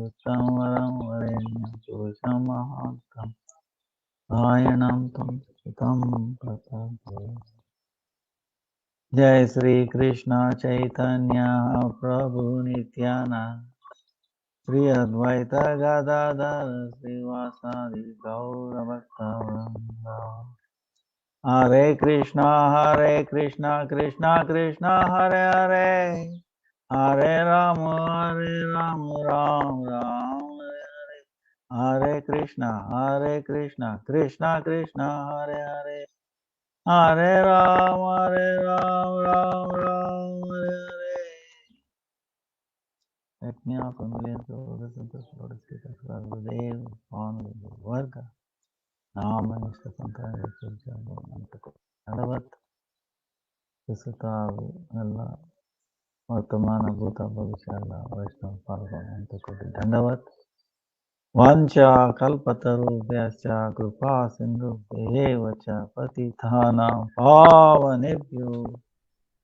Uttam Varam Varenyam Purusham Mahantam Ayanam Tam Sutam Pratapaya. Jai Sri Krishna Chaitanya Prabhu Nityananda Sri Advaita Gadadhara Srivasadi Gaura Bhaktavranda. Hare Krishna Krishna Krishna Hare Hare Hare Rama Ram Ram Hare Krishna Krishna Krishna Hare Hare Hare Rama Ram Ram Hare Hare. Let me offer millions of the Santos Lord Speakers for the day on the work. Nama Ishta Sankara Nadavat Visutavu Allah Vartamana Bhuta Bhavishala Vaishnava Parva Antakoti Dandavat Vancha Kalpatarubhyascha Krupa Sindhubhyevacha Patithana Pavanebhyo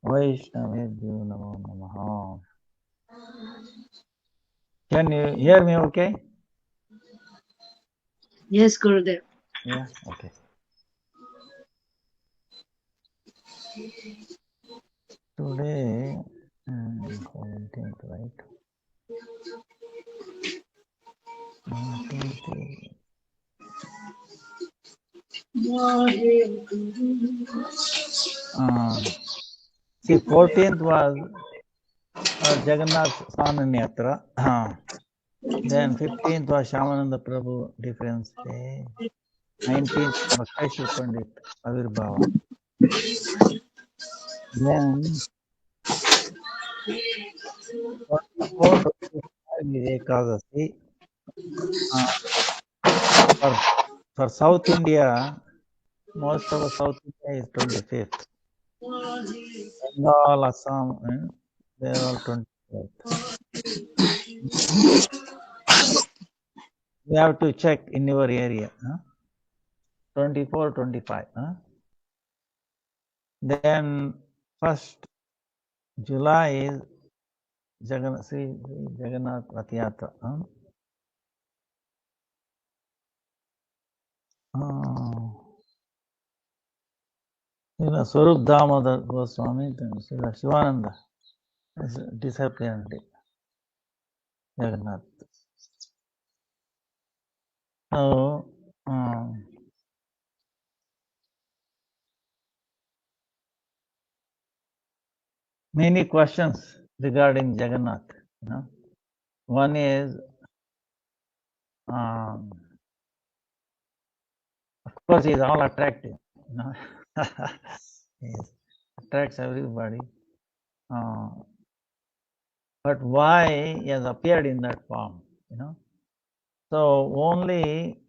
Vaishnavebhyo Namo Namaha. Can you hear me okay? Yes, Gurudev. Yeah, okay. Today, 17th, right? 19th. See, 14th was Jagannath Rath Yatra. Then 15th was Shamananda Prabhu Difference Day. 19th Bhakti Pandit Avirbhava. Then 24, 25 is Ekadasi. For South India, most of the South India is 25th. Bengal, Assam, they are all 25th. You have to check in your area. 24, 25. Then 1st July is Jagannath Rath Yatra. Swarup Damodar Goswami, Shivananda, disappeared Jagannath. So, many questions regarding Jagannath. One is, of course, he is all attractive. He attracts everybody. But why he has appeared in that form? So only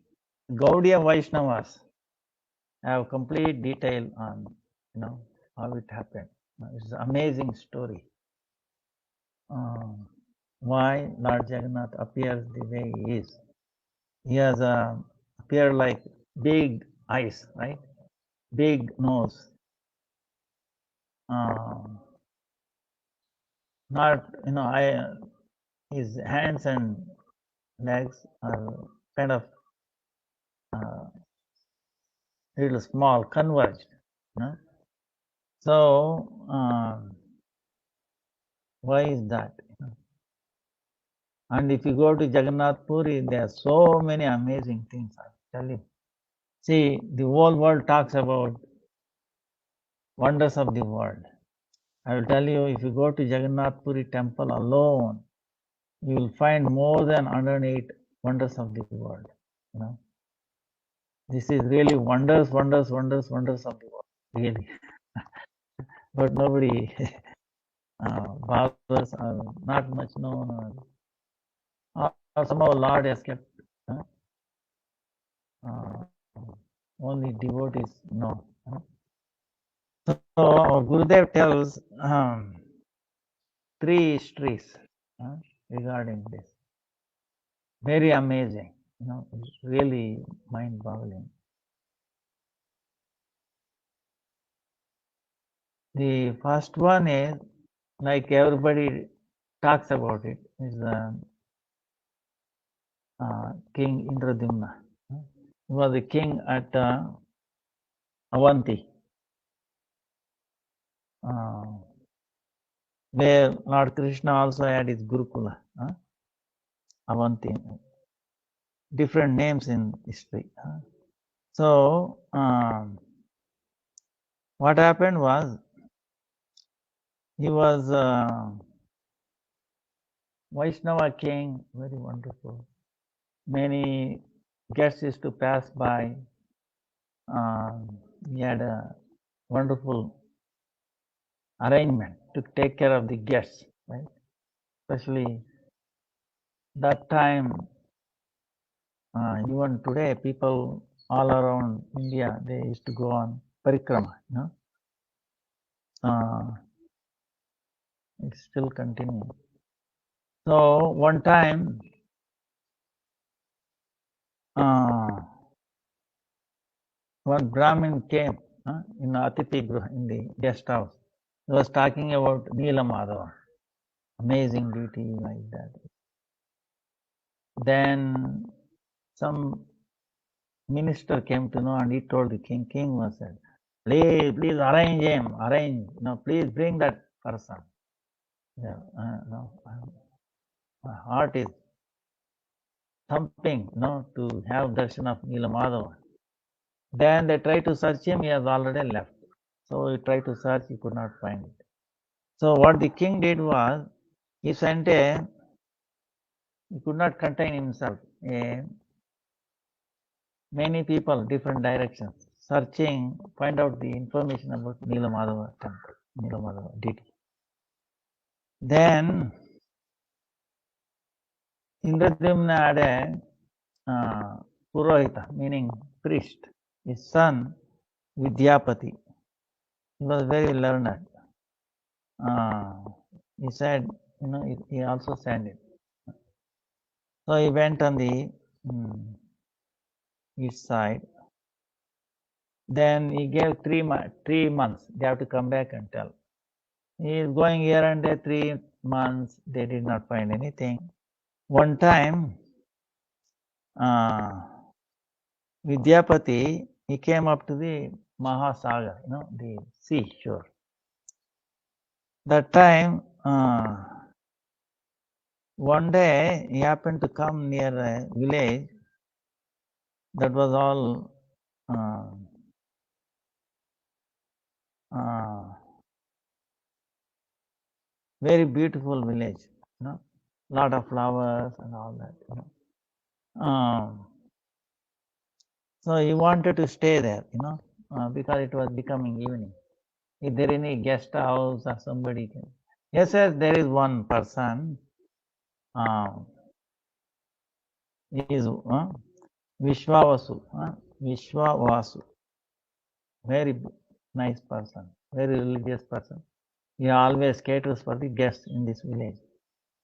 Gaudiya Vaishnavas have complete detail on how it happened. It's an amazing story. Why Lord Jagannath appears the way he is. He has appeared like big eyes, right? Big nose. Not, his hands and legs are kind of little small, converged. So, why is that? And if you go to Jagannath Puri, there are so many amazing things, I tell you. See, the whole world talks about wonders of the world. I will tell you, if you go to Jagannath Puri temple alone, you will find more than 108 wonders of the world. This is really wonders of the world, really. But nobody bothers, not much known, or somehow Lord has kept only devotees know. So our Gurudev tells 3 histories regarding this. Very amazing. It's really mind-boggling. The first one is, like everybody talks about it, is King Indradimna. He was the king at Avanti, where Lord Krishna also had his Gurukula. Avanti, different names in history. So, what happened was, he was Vaishnava king, very wonderful. Many guests used to pass by. He had a wonderful arrangement to take care of the guests, right? Especially that time, even today, people all around India, they used to go on parikrama, it's still continuing. So one time, one Brahmin came in Atithi Griha, in the guest house. He was talking about Neela Madhava, amazing beauty like that. Then some minister came to know, and he told the king. King was said, please arrange him, please bring that person. Yeah, no, my heart is thumping, to have darshan of Neela Madhava. Then they tried to search him, he has already left. So he tried to search, he could not find it. So what the king did was, he sent he could not contain himself, many people, different directions, searching, find out the information about Neela Madhava temple, Neela Madhava deity. Then Indradimna had a Purohita, meaning priest, his son Vidyapati. He was very learned. He said, he also sent it. So he went on the east side. Then he gave 3 months. They have to come back and tell. He is going here and there 3 months. They did not find anything. One time, Vidyapati, he came up to the Mahasagar, the sea shore. That time, one day he happened to come near a village that was all very beautiful village, lot of flowers and all that. So he wanted to stay there, because it was becoming evening. Is there any guest house or somebody can? Yes, there is one person. He is Vishwavasu. Very nice person, very religious person. He always caters for the guests in this village.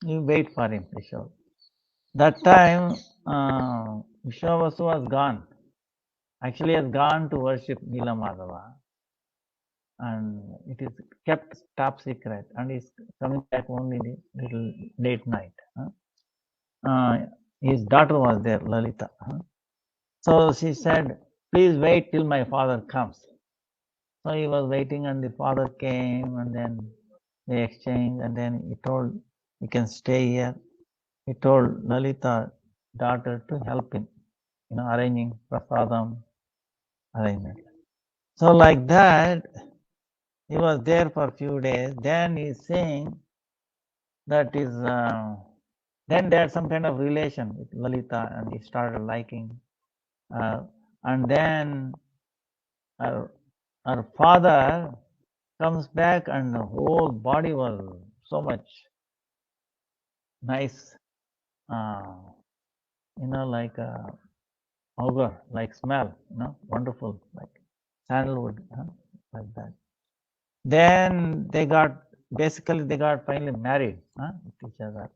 You wait for him, Vishwa. That time, Vishwavasu was gone. Actually, has gone to worship Neela Madhava, and it is kept top secret, and is coming back only little late night. His daughter was there, Lalita. So she said, please wait till my father comes. So he was waiting, and the father came, and then they exchanged, and then he told, you can stay here. He told Lalita, daughter, to help him, arranging prasadam arrangement. So like that, he was there for a few days. Then he's saying that is, then they had some kind of relation with Lalita, and he started liking. And then her father comes back, and the whole body was so much nice, like a ogre, like smell, wonderful, like sandalwood, like that. Then they got finally married with each other.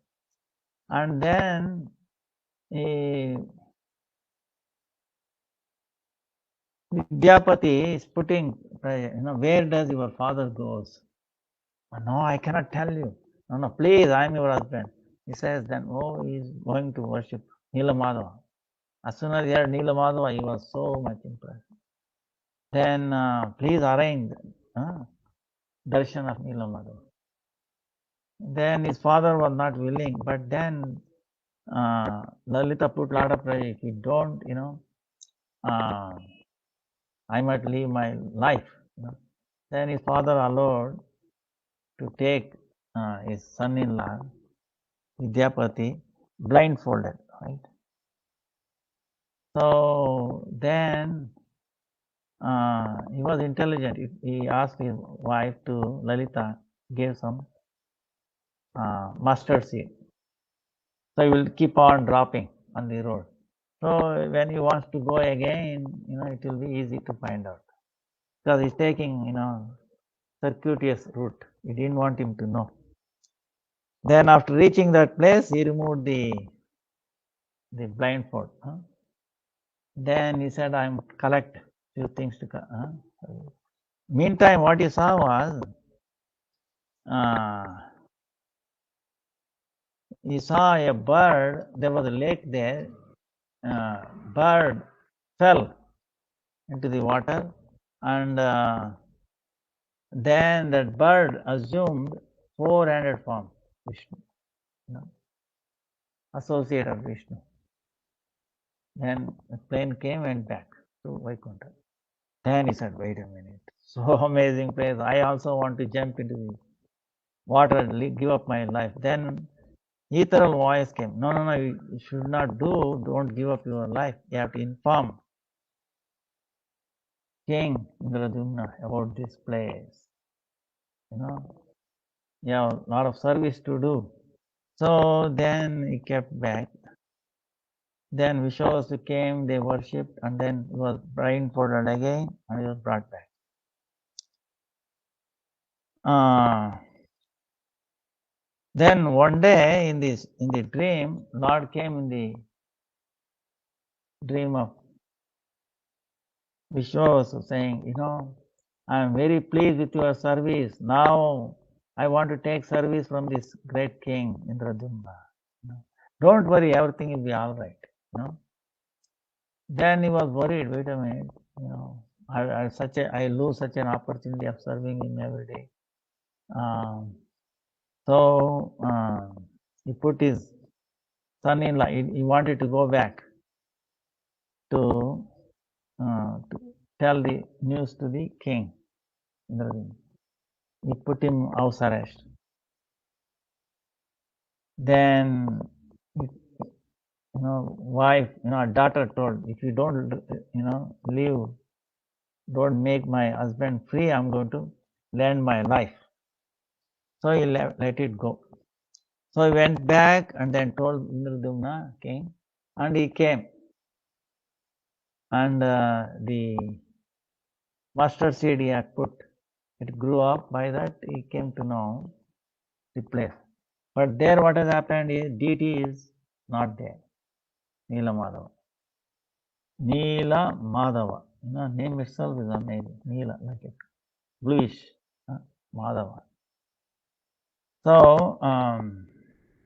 And then Vidyapati is putting, where does your father goes? No, I cannot tell you. No, please, I am your husband. He says then, oh, he is going to worship Nila Madhava. As soon as he heard Nila Madhava, he was so much impressed. Then please arrange darshan of Nila Madhava. Then his father was not willing, but then Lalita put a lot of pressure. If you don't, I might leave my life. Then his father allowed to take his son-in-law, Vidyapati, blindfolded, right? So then he was intelligent. He asked his wife to Lalita give some mustard seed. So he will keep on dropping on the road. So when he wants to go again, it will be easy to find out. Because he's taking, circuitous route. He didn't want him to know. Then after reaching that place, he removed the blindfold. Then he said, I'm collect few things to Meantime, what he saw was, he saw a bird. There was a lake there. Bird fell into the water, and then that bird assumed four-handed form, Vishnu, associate of Vishnu. Then the plane came and back to Vaikuntha. Then he said, wait a minute, so amazing place. I also want to jump into the water and give up my life. Then ethereal voice came. No, you should not don't give up your life. You have to inform King Indradumna about this place. You have a lot of service to do. So then he kept back. Then Vishwas came, they worshipped, and then he was blindfolded again, and he was brought back. Then one day in the dream, Lord came in the dream of Vishwas saying, I am very pleased with your service. Now I want to take service from this great king, Indradumna. Don't worry, everything will be all right. Then he was worried, wait a minute, I lose such an opportunity of serving him every day. So he put his son-in-law, he wanted to go back to tell the news to the king. He put him house arrest. Then, wife, daughter told, if you don't, leave, don't make my husband free, I'm going to lend my life. So he let it go. So he went back and then told Indradumna, king, and he came. And the mustard seed he had put, it grew up. By that he came to know the place. But there what has happened is deity is not there. Nila Madhava. Nila Madhava. Name itself is amazing. Nila, like a bluish Madhava. So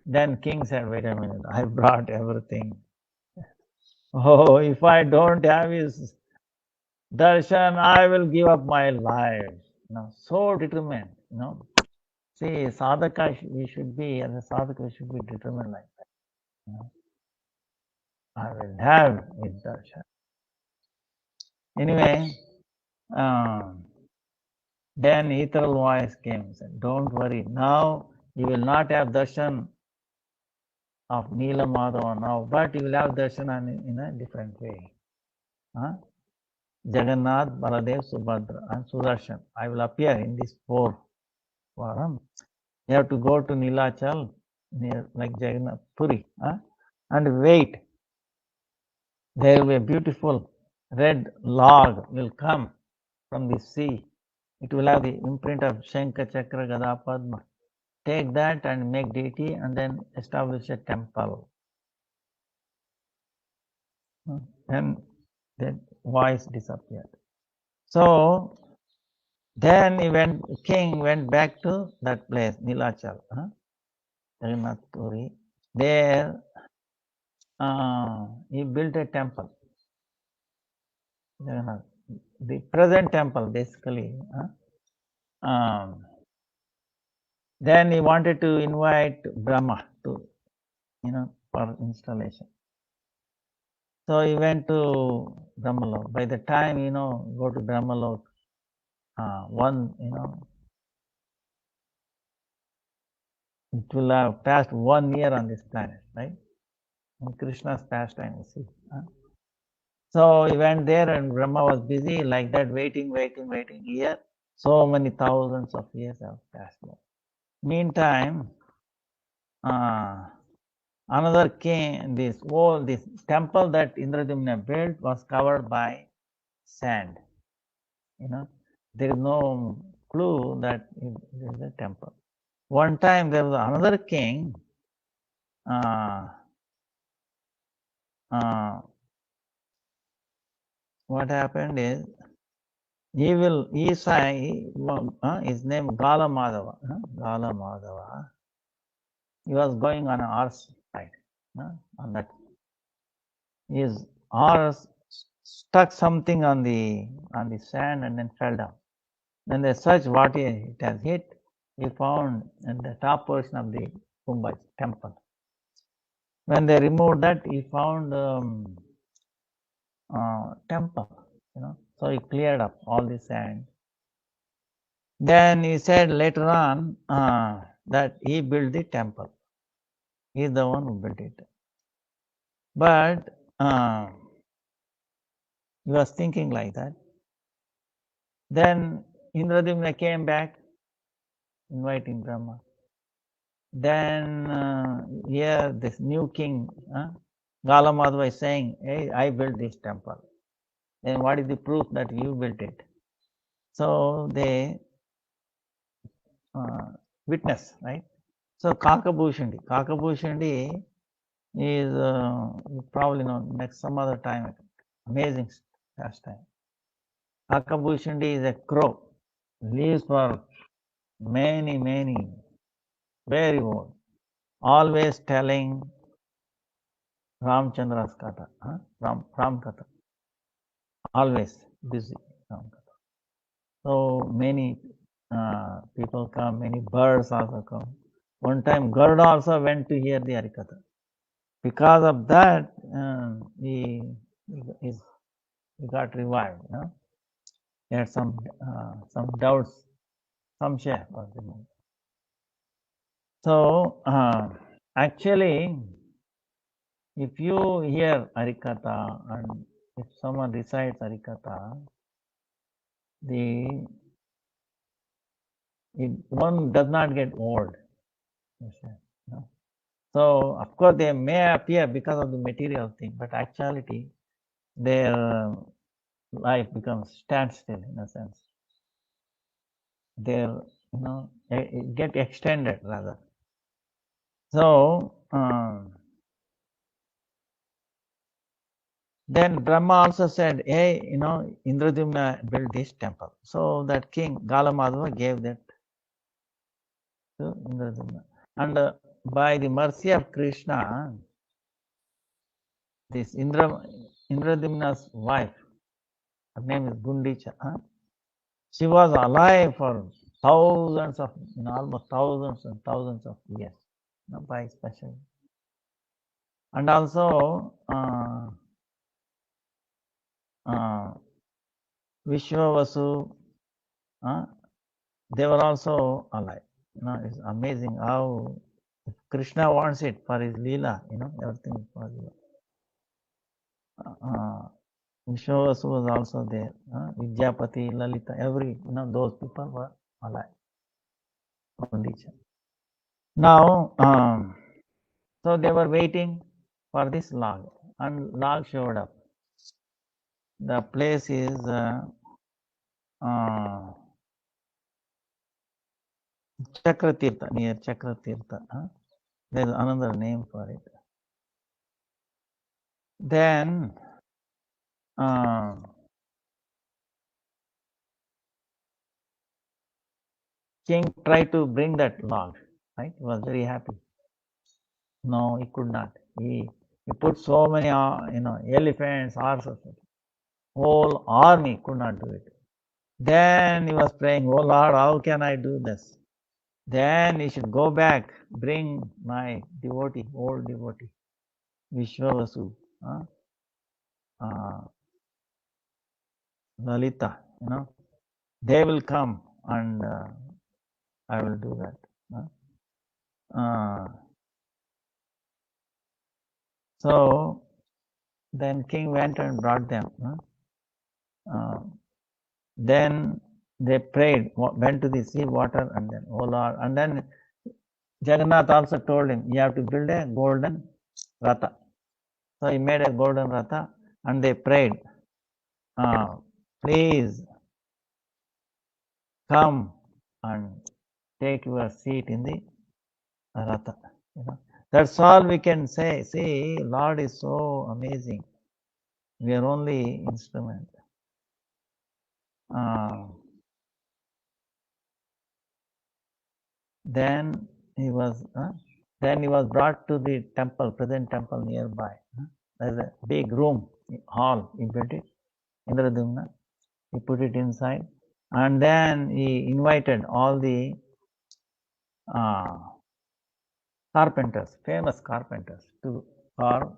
then king said, wait a minute, I brought everything. Oh, if I don't have his darshan, I will give up my life. So determined. See, sadhaka, we should be, as a sadhaka, we should be determined like that. I will have his darshan. Anyway, then ethereal voice came and said, don't worry, now you will not have darshan of Nila Madhava now, but you will have darshan in a different way. Jagannath, Baladev, Subhadra, and Sudarshan. I will appear in this form. You have to go to Nilachal, near like Jagannath Puri, and wait. There will be a beautiful red log will come from the sea. It will have the imprint of Shankha, Chakra, Gada, Padma. Take that and make deity and then establish a temple. And the voice disappeared. So then king went back to that place, Nilachal, Jagannath Puri. there he built a temple, Jagannath. The present temple, basically. Then he wanted to invite Brahma to, for installation. So he went to Brahmalok. By the time, go to Brahmalok, it will have passed 1 year on this planet, right? In Krishna's pastime, you see. So he went there and Brahma was busy like that, waiting here. So many thousands of years have passed by. Meantime, another king, this temple that Indradyumna built was covered by sand. There is no clue that it is a temple. One time there was another king, what happened is, his name Gala Madhava. Gala Madhava. He was going on a horse ride. On that, his horse stuck something on the sand and then fell down. When they searched what it has hit, he found in the top portion of the Kumbha temple. When they removed that, he found temple. So he cleared up all the sand. Then he said later on that he built the temple. He is the one who built it. But he was thinking like that. Then Indradyumna came back, inviting Brahma. Then here this new king, Galamadhava, is saying, hey, I built this temple. Then what is the proof that you built it? So they witness, right? So Kakabhushandi is probably next some other time. Amazing pastime. Kakabhushandi is a crow, lives for many, very old, always telling Ramchandra's Katha, Ram Katha, always busy Ram Katha. So many people come, many birds also come. One time Garuda also went to hear the Harikatha. Because of that, he got revived. He had some doubts, some share was removed. So actually, if you hear Harikatha and if someone recites Harikatha, one does not get old. So of course they may appear because of the material thing, but actuality their life becomes standstill in a sense. Their get extended rather. So then Brahma also said, hey, Indradyumna built this temple. So that king Galamadhava gave that to Indradyumna. And by the mercy of Krishna, this Indradyumna's wife, her name is Gundicha, she was alive for thousands of, almost thousands and thousands of years, by special. And also, Vishwavasu, they were also alive. It's amazing how if Krishna wants it for his Leela, everything is possible. Vishwavasu was also there. Vidyapati, Lalita, those people were alive. Now, so they were waiting for this log, and log showed up. The place is Chakratirtha, near Chakratirtha. There's another name for it. Then king tried to bring that log, right? He was very happy. No, he could not. He put so many, elephants, horses, whole army could not do it. Then he was praying, oh Lord, how can I do this? Then he should go back, bring my devotee, old devotee, Vishwavasu, Lalita, they will come and I will do that. So then king went and brought them. Then they prayed, went to the sea water, and then, oh Lord, and then Jagannath also told him, you have to build a golden ratha. So he made a golden ratha, and they prayed, please come and take your seat in the ratha. That's all we can say. See, Lord is so amazing. We are only instrument. Then he was brought to the temple, present temple nearby. There's a big room, hall. He built it, Indradumna. He put it inside, and then he invited all the carpenters, famous carpenters, to carve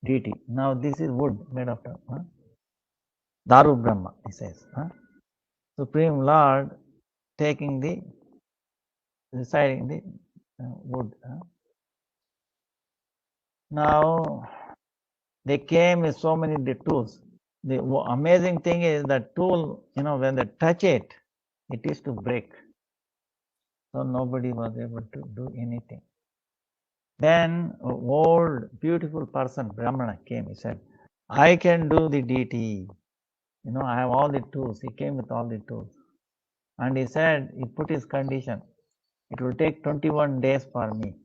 deity. Now this is wood made of Daru Brahma, he says. Supreme Lord taking the, deciding the wood. Now they came with so many tools. The amazing thing is that tool, when they touch it, it is to break. So nobody was able to do anything. Then an old, beautiful person, Brahmana, came. He said, I can do the deity. I have all the tools. He came with all the tools. And he said, he put his condition. It will take 21 days for me.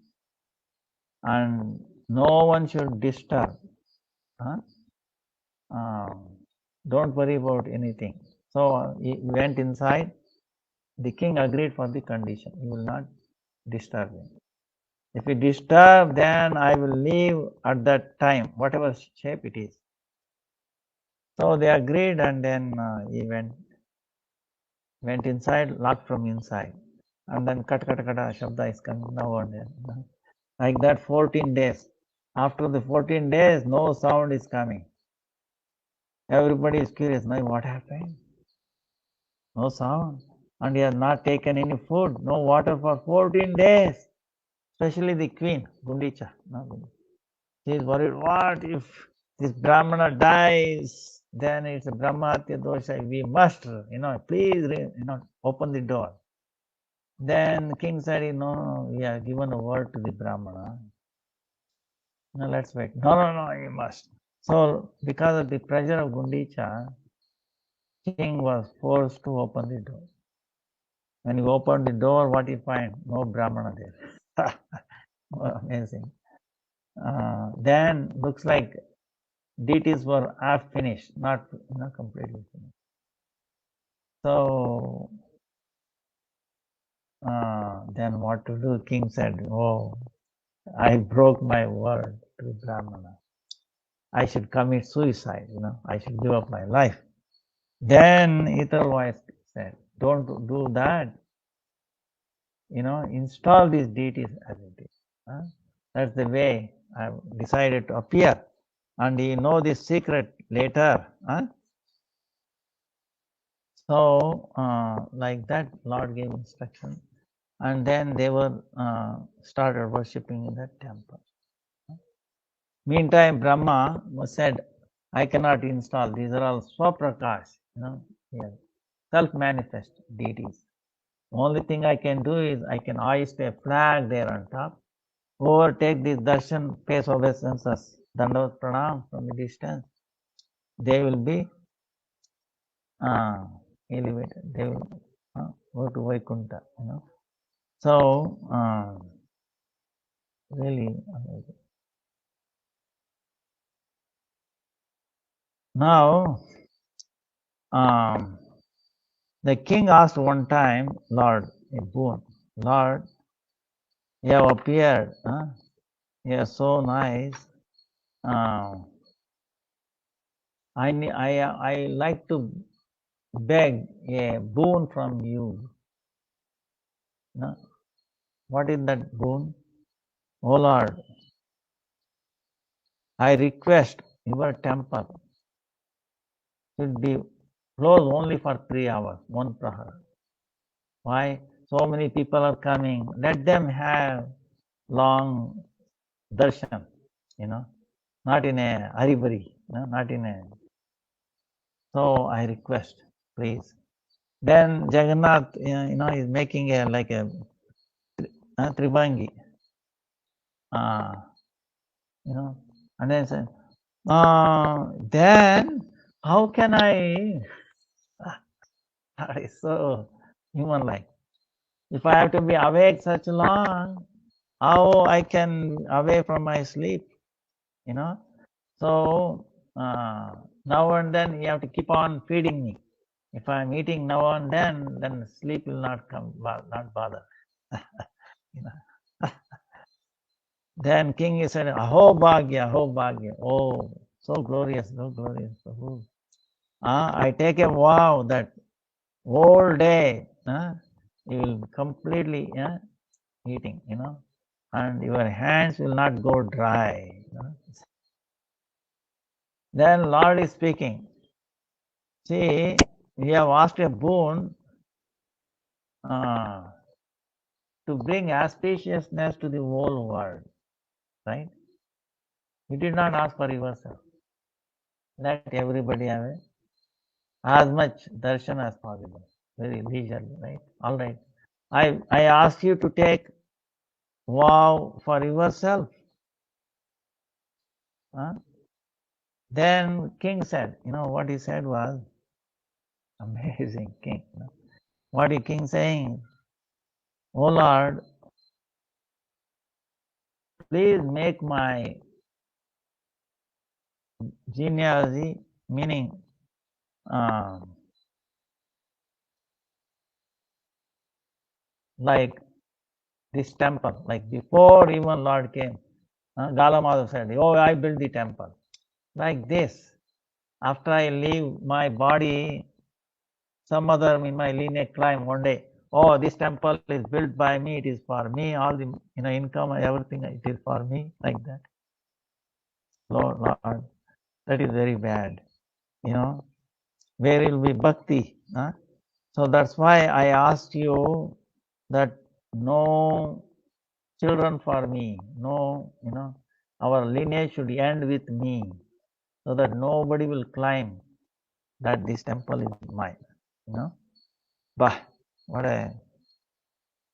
And no one should disturb. Don't worry about anything. So he went inside. The king agreed for the condition. He will not disturb him. If he disturb, then I will leave at that time, whatever shape it is. So they agreed, and then he went inside, locked from inside. And then kata shabda is coming now and then. Like that 14 days. After the 14 days, no sound is coming. Everybody is curious, now what happened? No sound. And he has not taken any food, no water for 14 days. Especially the queen, Gundicha. She is worried, what if this Brahmana dies? Then it's a Brahmatya dosha. We must, please, open the door. Then king said, no, we have given a word to the Brahmana. No, let's wait. No, you must. So, because of the pressure of Gundicha, king was forced to open the door. When you open the door, what you find? No Brahmana there. Amazing. Then looks like deities were half finished, not completely finished. So then what to do? King said, oh, I broke my word to Brahmana. I should commit suicide, I should give up my life. Then ether voice said, don't do that. Install these deities as it is. That's the way I decided to appear. And you know this secret later. So, like that, Lord gave instruction. And then they were started worshipping in that temple. Meantime, Brahma said, I cannot install. These are all Swaprakash, self-manifest deities. Only thing I can do is I can hoist a flag there on top, overtake these darshan, face obeisances, dandavat pranam from a distance. They will be elevated. They will go to Vaikuntha, So, really amazing. Now, the king asked one time, Lord, a boon, Lord, you have appeared Yeah, so nice. Uh, I like to beg a boon from you. No? What is that boon? Oh Lord, I request your temple should be closed only for 3 hours, one prahar. Why? So many people are coming. Let them have long darshan, not in a hurry, not in a. So I request, please. Then Jagannath, is making a like a tribangi, uh, and then said, then how can I? It's so human-like. If I have to be awake such long, how I can away from my sleep, So now and then you have to keep on feeding me. If I'm eating now and then sleep will not come, not bother. you know. Then king said, Aho Bhagya, Aho Bhagya. Oh, so glorious, so glorious. I take a vow that whole day you will completely eating, and your hands will not go dry. Then Lord is speaking. See, we have asked a boon to bring auspiciousness to the whole world, right? We did not ask for yourself. Let everybody have as much darshan as possible, very leisurely, right? All right. I ask you to take vow for yourself. Huh? Then king said, what he said was amazing, king. What is king saying? Oh Lord, please make my genealogy, meaning like this temple, like before even Lord came, Galamada said, oh, I built the temple. Like this, after I leave my body, some other in my lineage climb one day, oh, this temple is built by me, it is for me, all the income, everything, it is for me, like that. Lord, that is very bad. Where will be bhakti? Huh? So that's why I asked you that no children for me, no, our lineage should end with me, so that nobody will claim that this temple is mine. Bah, what a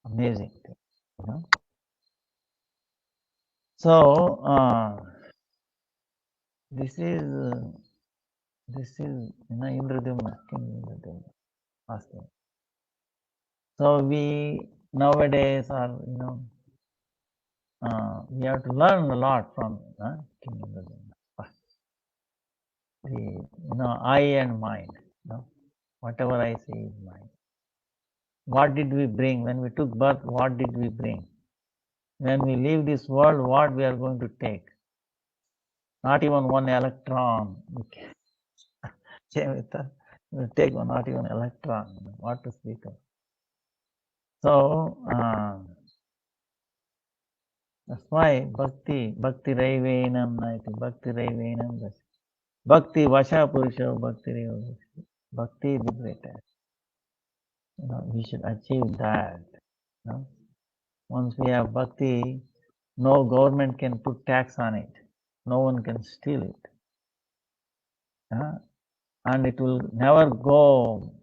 amazing thing. So this is Indradumna, King Indradumna asking. So we nowadays are we have to learn a lot from King Indradumna. I and mind. Whatever I say is mine. What did we bring? When we took birth, what did we bring? When we leave this world, what we are going to take? Not even one electron. We take not even electron. What to speak of? So that's why bhakti raivenam naiti, bhakti raivenam. Bhakti vasha purusha, bhakti is the greatest. We should achieve that. Once we have bhakti, no government can put tax on it. No one can steal it. And it will never go.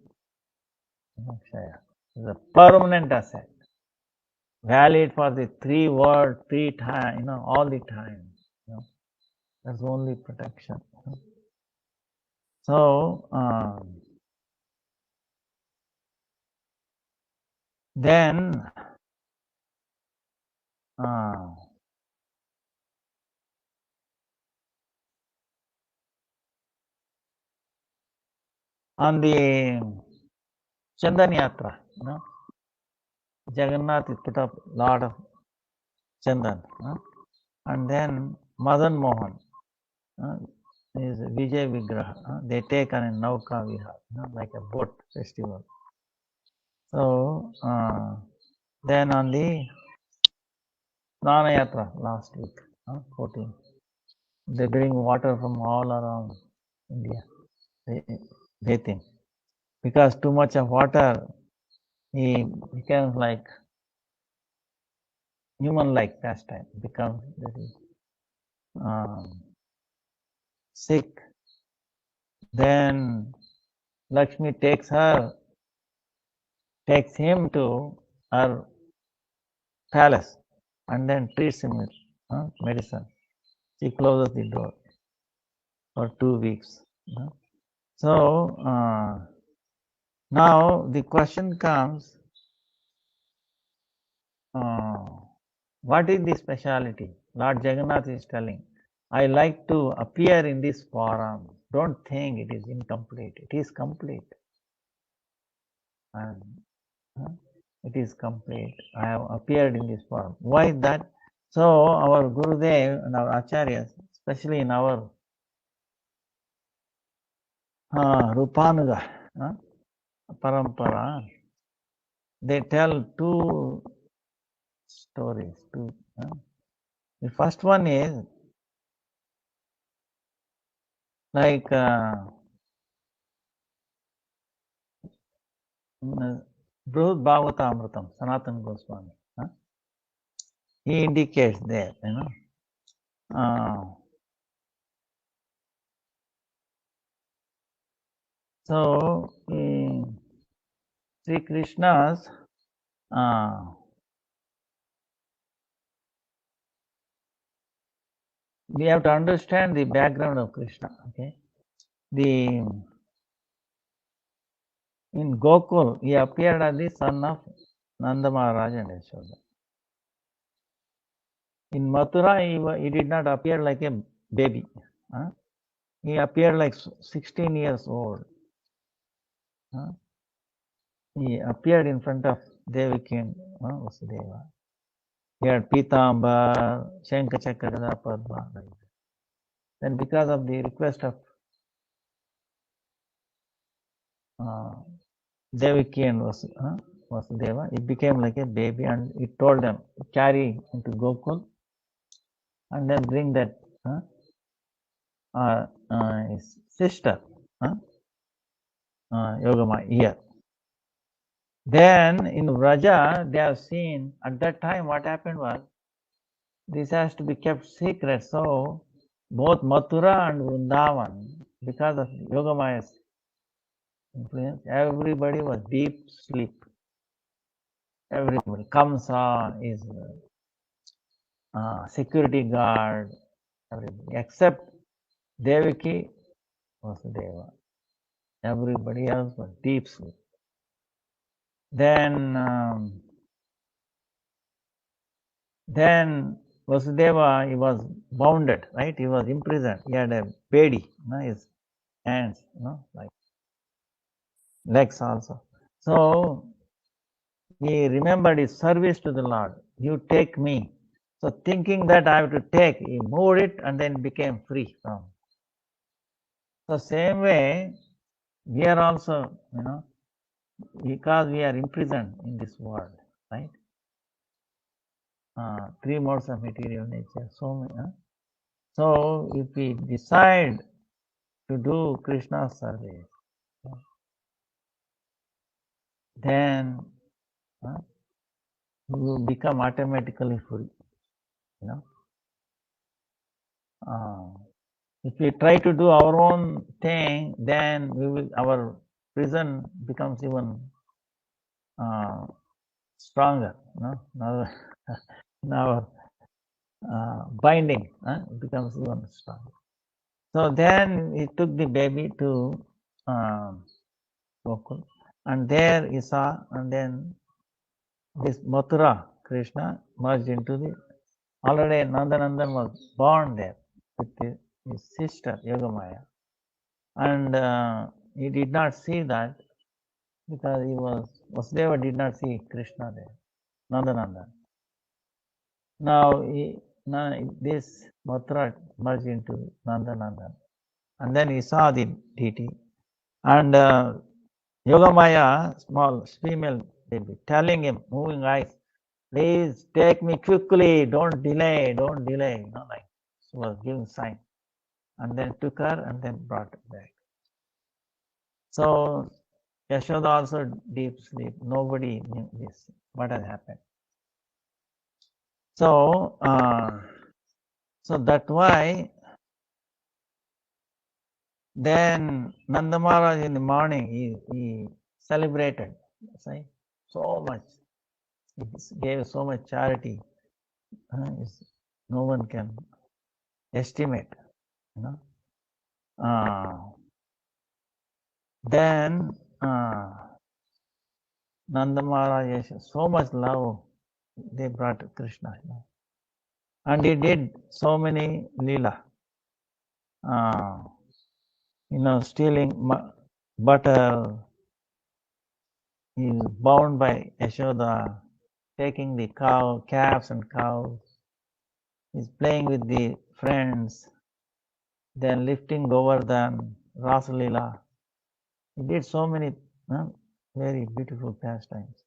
It's a permanent asset. Valid for the 3 words, 3 times, all the time. That's only protection. So, then, on the Chandan Yatra, Jagannath put up lot of Chandan. and then Madan Mohan is Vijay Vigraha. They take on a Nauka Vihar, like a boat festival. So then on the Snana Yatra last week, 14, they bring water from all around India, bathing. Because too much of water, he becomes like human-like pastime, becomes very sick. Then Lakshmi takes him to her palace and then treats him with medicine. She closes the door for 2 weeks. So now the question comes, what is the speciality? Lord Jagannath is telling, I like to appear in this forum. Don't think it is incomplete. It is complete. And it is complete. I have appeared in this form. Why is that? So our Gurudev and our Acharyas, especially in our Rupanuga Parampara, they tell two stories. The first one is like Brihad Bhagavata Amritam, Sanatana Goswami. He indicates there, so Sri Krishna's we have to understand the background of Krishna. Okay, in Gokul he appeared as the son of Nanda Maharaja and Yashoda. In Mathura he did not appear like a baby. He appeared like 16 years old. He appeared in front of Devaki and Vasudeva. He had Pitamba, Shanka Chakra, Padma. Then because of the request of Devaki and Vasudeva, it became like a baby, and he told them, carry into Gokul and then bring that his sister, Yogama, here. Then in Vraja, they have seen at that time what happened was this has to be kept secret. So both Mathura and Vrindavan, because of Yogamaya's influence, everybody was deep sleep. Everybody. Kamsa is security guard, everybody, except Devaki Vasudeva. Everybody else was deep sleep. Then Vasudeva, he was bounded, right? He was imprisoned. He had a bedi, his hands, like legs also. So he remembered his service to the Lord. You take me. So thinking that I have to take, he moved it and then became free from. So same way, we are also, because we are imprisoned in this world, right? Three modes of material nature. So if we decide to do Krishna's service, then we will become automatically free. If we try to do our own thing, then our prison becomes even stronger. Now, our binding becomes even stronger. So then he took the baby to Gokul, and there he saw, and then this Mathura Krishna merged into the. Already Nandanandan was born there with his sister Yogamaya, and he did not see that because Vasudeva did not see Krishna there, Nandanandan. Now this Mathura merged into Nandanandan. And then he saw the deity. And Yogamaya, small female baby, telling him, moving eyes, please take me quickly, don't delay, like she was giving sign. And then took her and then brought her back. So Yashoda also deep sleep. Nobody knew this, what had happened. So, so that's why then Nanda Maharaj in the morning, he celebrated, say, so much. He gave so much charity. No one can estimate, you know. Then Nanda Maharaj, so much love they brought to Krishna, you know. And he did so many lila, you know, stealing butter. He is bound by Yashoda, taking the calves and cows. He's playing with the friends, then lifting Govardhan, Rasalila. He did so many very beautiful pastimes.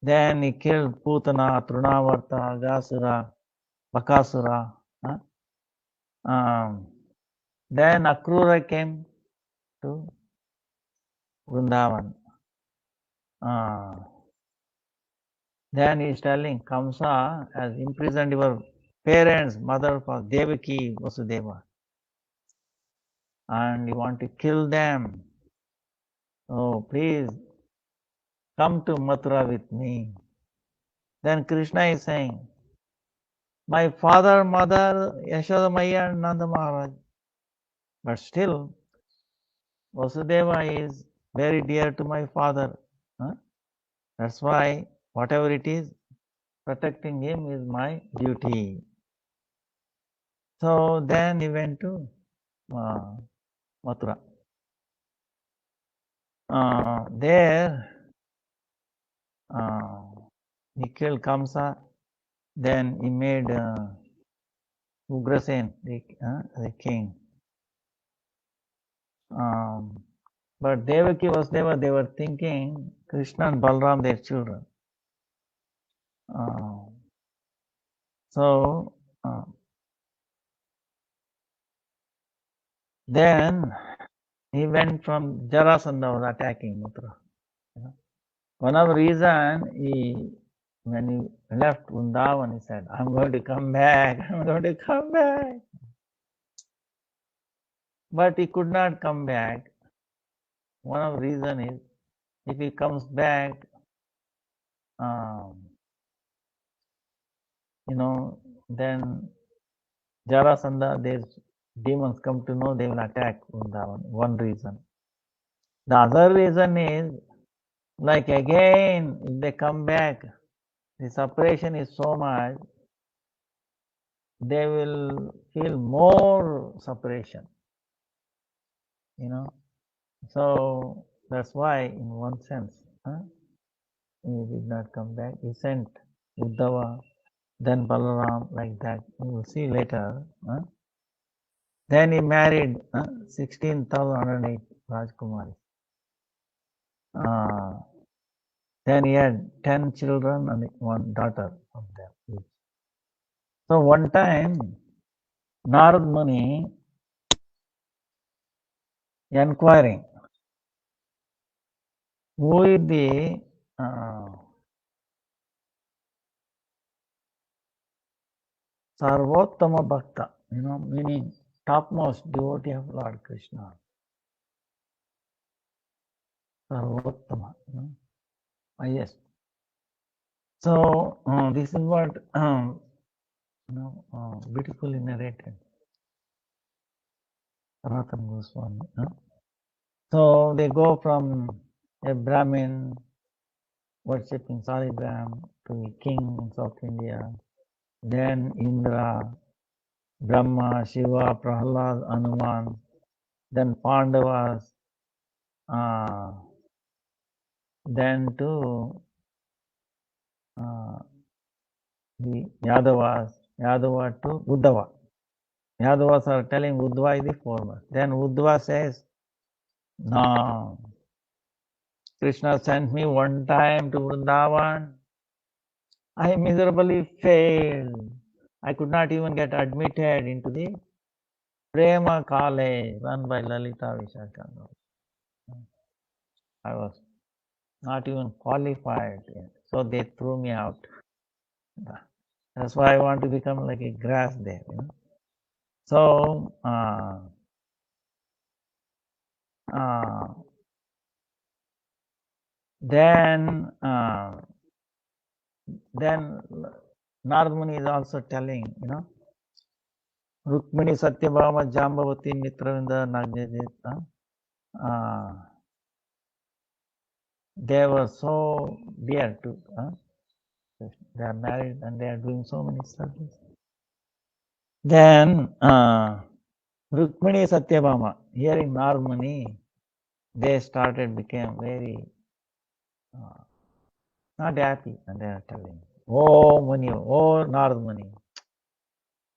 Then he killed Putana, Trunavarta, Gasura, Bakasura. Then Akrura came to Vrindavan. Then he is telling Kamsa has imprisoned your parents, mother, father, Devaki, Vasudeva, and you want to kill them. Oh, please come to Mathura with me. Then Krishna is saying, my father, mother, Yashoda Maya and Nanda Maharaj. But still, Vasudeva is very dear to my father. That's why, whatever it is, protecting him is my duty. So then he went to Mathura. There, he killed Kamsa. Then he made Ugrasen the king. But Devaki was there, they were thinking Krishna and Balram, their children. So then he went from Jarasandha was attacking Mathura. You know. One of the reason when he left Vrindavan, he said, I'm going to come back, I'm going to come back. But he could not come back. One of the reason is, if he comes back, you know, then Jarasandha, their demons come to know, they will attack Vrindavan. One reason. The other reason is, like again, if they come back, the separation is so much, they will feel more separation, you know. So that's why, in one sense, he did not come back. He sent Uddhava, then Balaram, like that. We will see later. Then he married 16,108 Rajkumaris. Then he had 10 children and one daughter of them each. So one time, Narad Muni inquiring, who is the Sarvottama Bhakta, you know, meaning topmost devotee of Lord Krishna. Sarvottama, you know, highest. So this is what beautifully narrated Sanatana Goswami. So they go from a Brahmin worshipping Saligram to a king in South India, then Indra, Brahma, Shiva, Prahlad, Hanuman, then Pandavas, then to the Yadavas, Yadava to Uddhava. Yadavas are telling Uddhava is the foremost. Then Uddhava says, no, Krishna sent me one time to Vrindavan. I miserably failed. I could not even get admitted into the Prema College run by Lalita Vishakha. I was not even qualified. So they threw me out. That's why I want to become like a grass there. So then Narad Muni is also telling, Rukmini Satyabhama Jambavati Mitravinda Nagjajit. They were so dear to. They are married and they are doing so many services. Then Rukmini Satyabhama, hearing Narad Muni, they became very not happy, and they are telling, "Oh Muni, oh Narad Muni,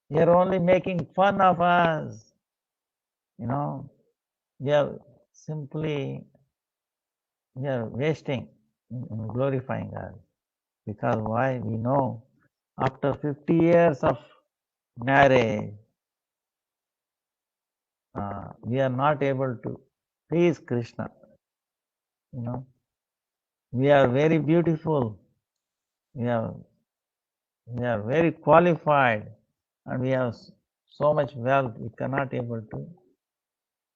you are only making fun of us. You are simply wasting in glorifying us. Because why? We know after 50 years of marriage, we are not able to please Krishna. We are very beautiful. We are very qualified, and we have so much wealth. We cannot able to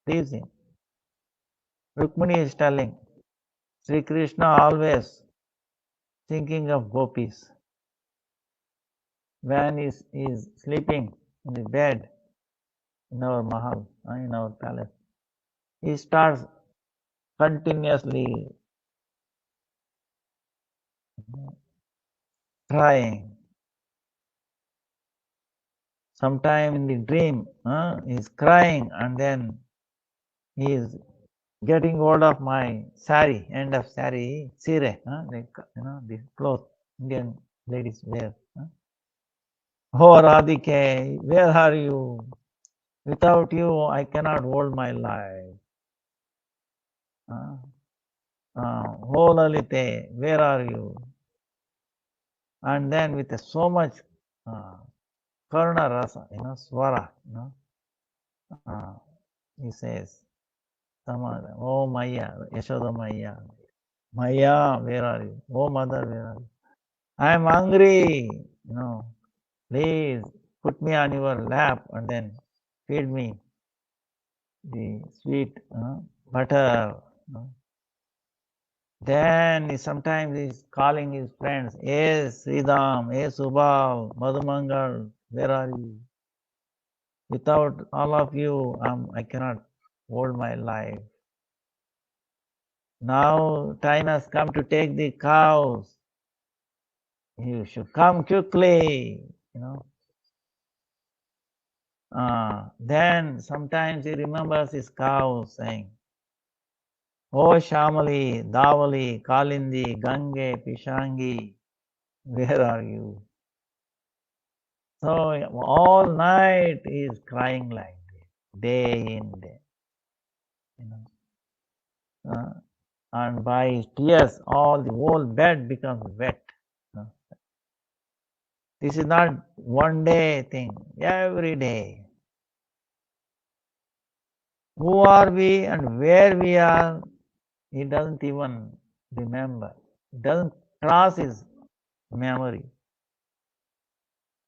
please him." Rukmini is telling, Sri Krishna always thinking of gopis. When he is sleeping in the bed in our mahal, in our palace, he starts continuously crying. Sometime in the dream, he is crying, and then he is getting hold of my sari, end of sari, sire, the cloth Indian ladies wear. Oh Radhike, where are you? Without you, I cannot hold my life. Oh Lalite, where are you? And then with so much karuna rasa, swara, he says, oh Maya, Yashoda Maya, Maya, where are you? Oh mother, where are you? I am hungry, please put me on your lap and then feed me the sweet butter. Then sometimes he's calling his friends, hey Sridham, hey Subal, Madhumangal, where are you? Without all of you, I cannot hold my life. Now time has come to take the cows. You should come quickly, Then sometimes he remembers his cows saying, oh Shamali, Davali, Kalindi, Gange, Pishangi, where are you? So all night he is crying like this, day in, day. And by his tears, all the whole bed becomes wet. This is not one day thing, every day. Who are we and where we are, he doesn't even remember. It doesn't cross his memory.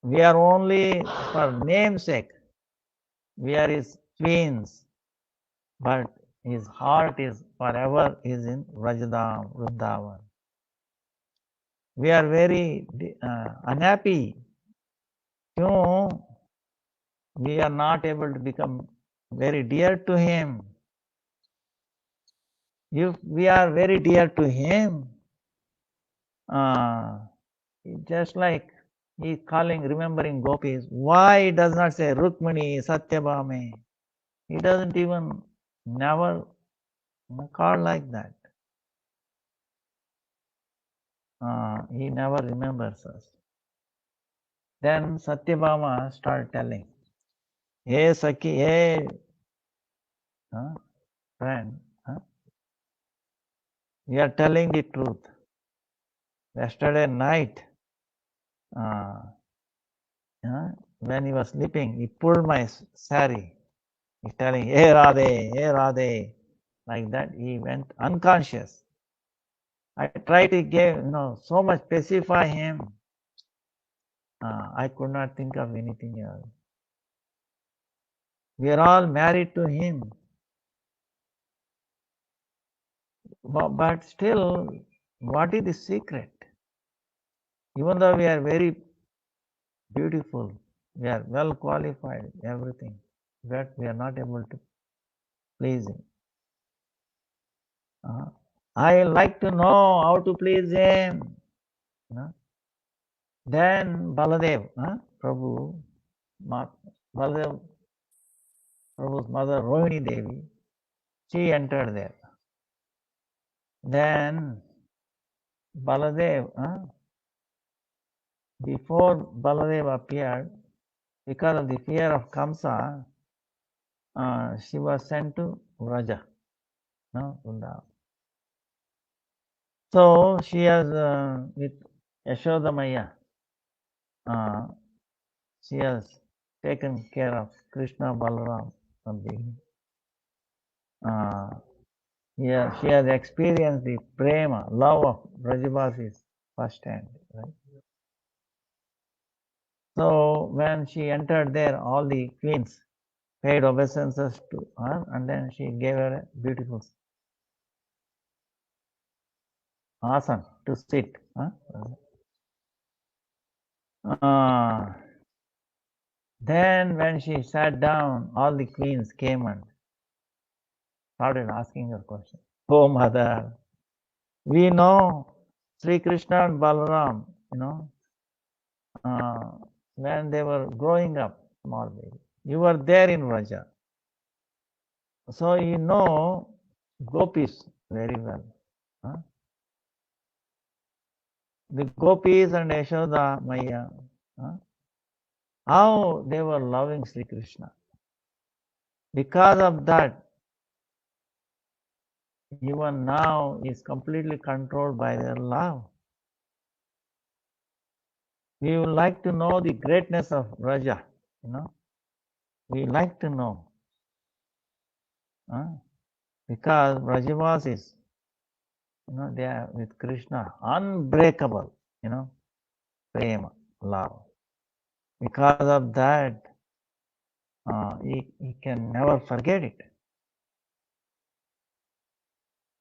We are only for namesake. We are his twins, but his heart is forever is in Vrajadam, Vrindavan. We are very unhappy. We are not able to become very dear to him. If we are very dear to him, just like he calling, remembering gopis, why he does not say Rukmini, Satyabhame? He doesn't even never call like that. He never remembers us. Then Satyabhama started telling, hey Saki, hey friend, we are telling the truth. Yesterday night, when he was sleeping, he pulled my sari. He's telling, hey Radhe, like that. He went unconscious. I tried to give, so much pacify him. I could not think of anything else. We are all married to him. But still, what is the secret? Even though we are very beautiful, we are well qualified, everything, but we are not able to please him. I like to know how to please him. Then Baladev, Prabhu, Baladev, Prabhu's mother Rohini Devi, she entered there. Then Baladev, before Baladev appeared, because of the fear of Kamsa, she was sent to Vraja, Vrindavan. So she has, with Yashoda Maya, she has taken care of Krishna Balaram from the beginning. She has experienced the prema, love of Brajabasis firsthand. Right? So when she entered there, all the queens paid obeisances to her, and then she gave her a beautiful asan to sit. Then when she sat down, all the queens came and started asking her questions. Oh mother, we know Sri Krishna and Balaram, when they were growing up, small baby. You were there in Vraja. So you know gopis very well. The gopis and Yashoda Maya, how they were loving Sri Krishna. Because of that, even now is completely controlled by their love. We would like to know the greatness of Raja, We like to know. Because Brajavasis, they are with Krishna, unbreakable, prema, love. Because of that, he can never forget it.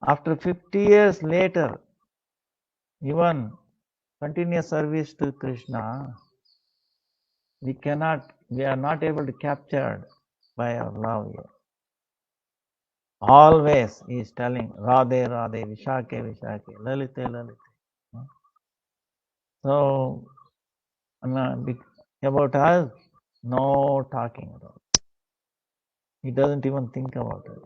After 50 years later, even continuous service to Krishna, we are not able to capture by our love here. Always he is telling Radhe, Radhe, Vishake, Vishake, Lalite, Lalite. So, about us, no talking about it. He doesn't even think about it.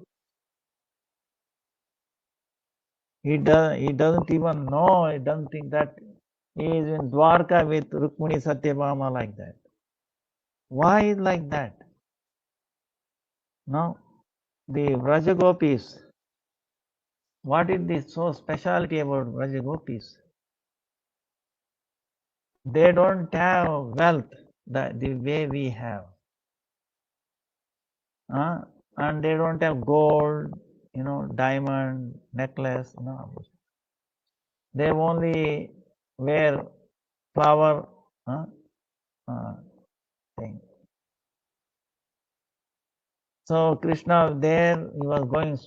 He doesn't even know, he doesn't think that he is in Dwarka with Rukmini Satyabhama like that. Why is like that? No, the Vrajagopis, what is the so specialty about Vrajagopis? They don't have wealth the way we have. And they don't have gold, diamond, necklace, They only wear flower thing. So Krishna there, he was going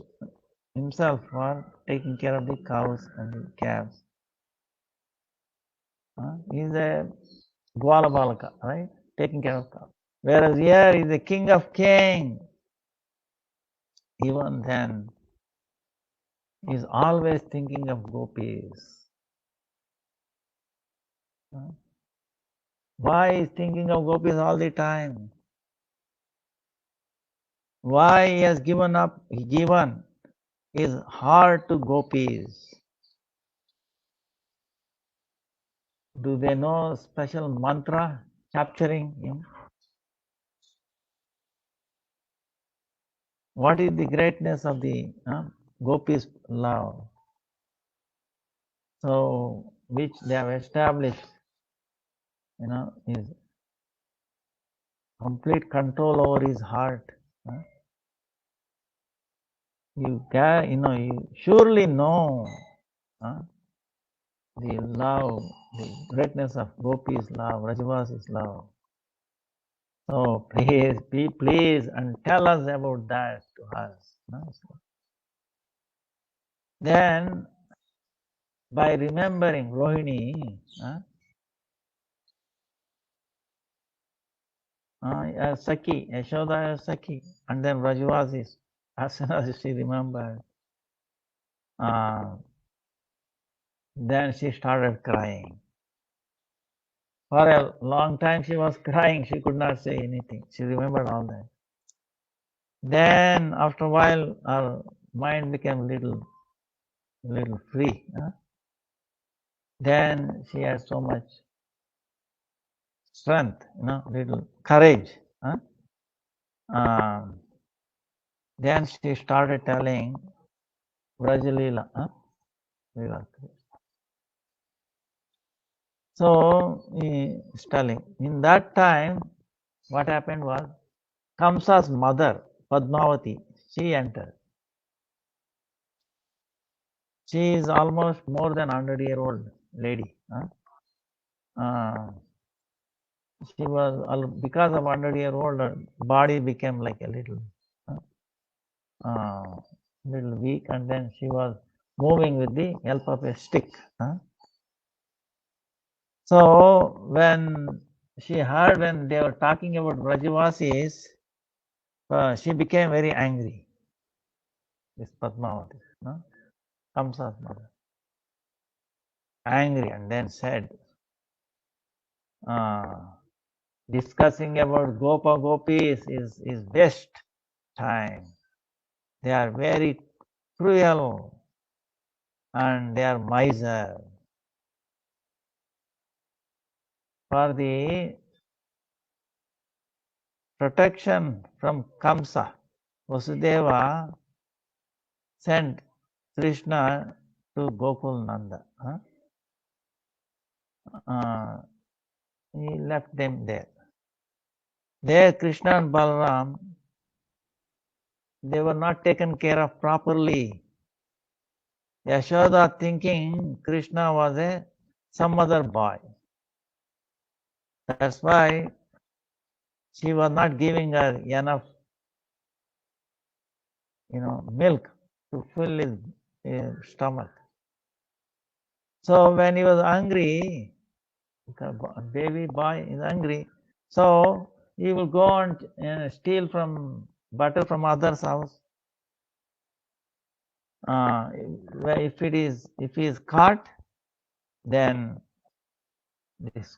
himself for taking care of the cows and the calves. He's a Gwala Balaka, right? Taking care of cows. Whereas here is the king of kings. Even then, he's always thinking of gopis. Why is thinking of gopis all the time? Why he has given his heart to gopis? Do they know special mantra? capturing him. What is the greatness of the gopis' love? So, which they have established, is complete control over his heart. You surely know the love, the greatness of gopis' love, Rajavasi's love. So please, be pleased and tell us about that to us. Then, by remembering Rohini, as Saki, Yashoda as Saki, and then Rajavasi, as soon as she remembered, then she started crying. For a long time she was crying, she could not say anything. She remembered all that. Then after a while her mind became little free. Then she had so much strength, little courage. Then she started telling Brajalila. So he's telling. In that time, what happened was Kamsa's mother, Padmavati, she entered. She is almost more than 100-year-old lady. She was, because of 100-year-old, her body became like a little weak, and then she was moving with the help of a stick. So when she heard when they were talking about Brajavasis, she became very angry. This Padmavati, Kamsa's mother, angry, and then said, discussing about Gopa Gopis is best time. They are very cruel and they are miser. For the protection from Kamsa, Vasudeva sent Krishna to Gokul Nanda. He left them there. There Krishna and Balaram, they were not taken care of properly. Yashoda thinking Krishna was some other boy. That's why she was not giving her enough, milk to fill his stomach. So when he was hungry, baby boy is hungry, so he will go and steal from butter from others' house. If he is caught, then this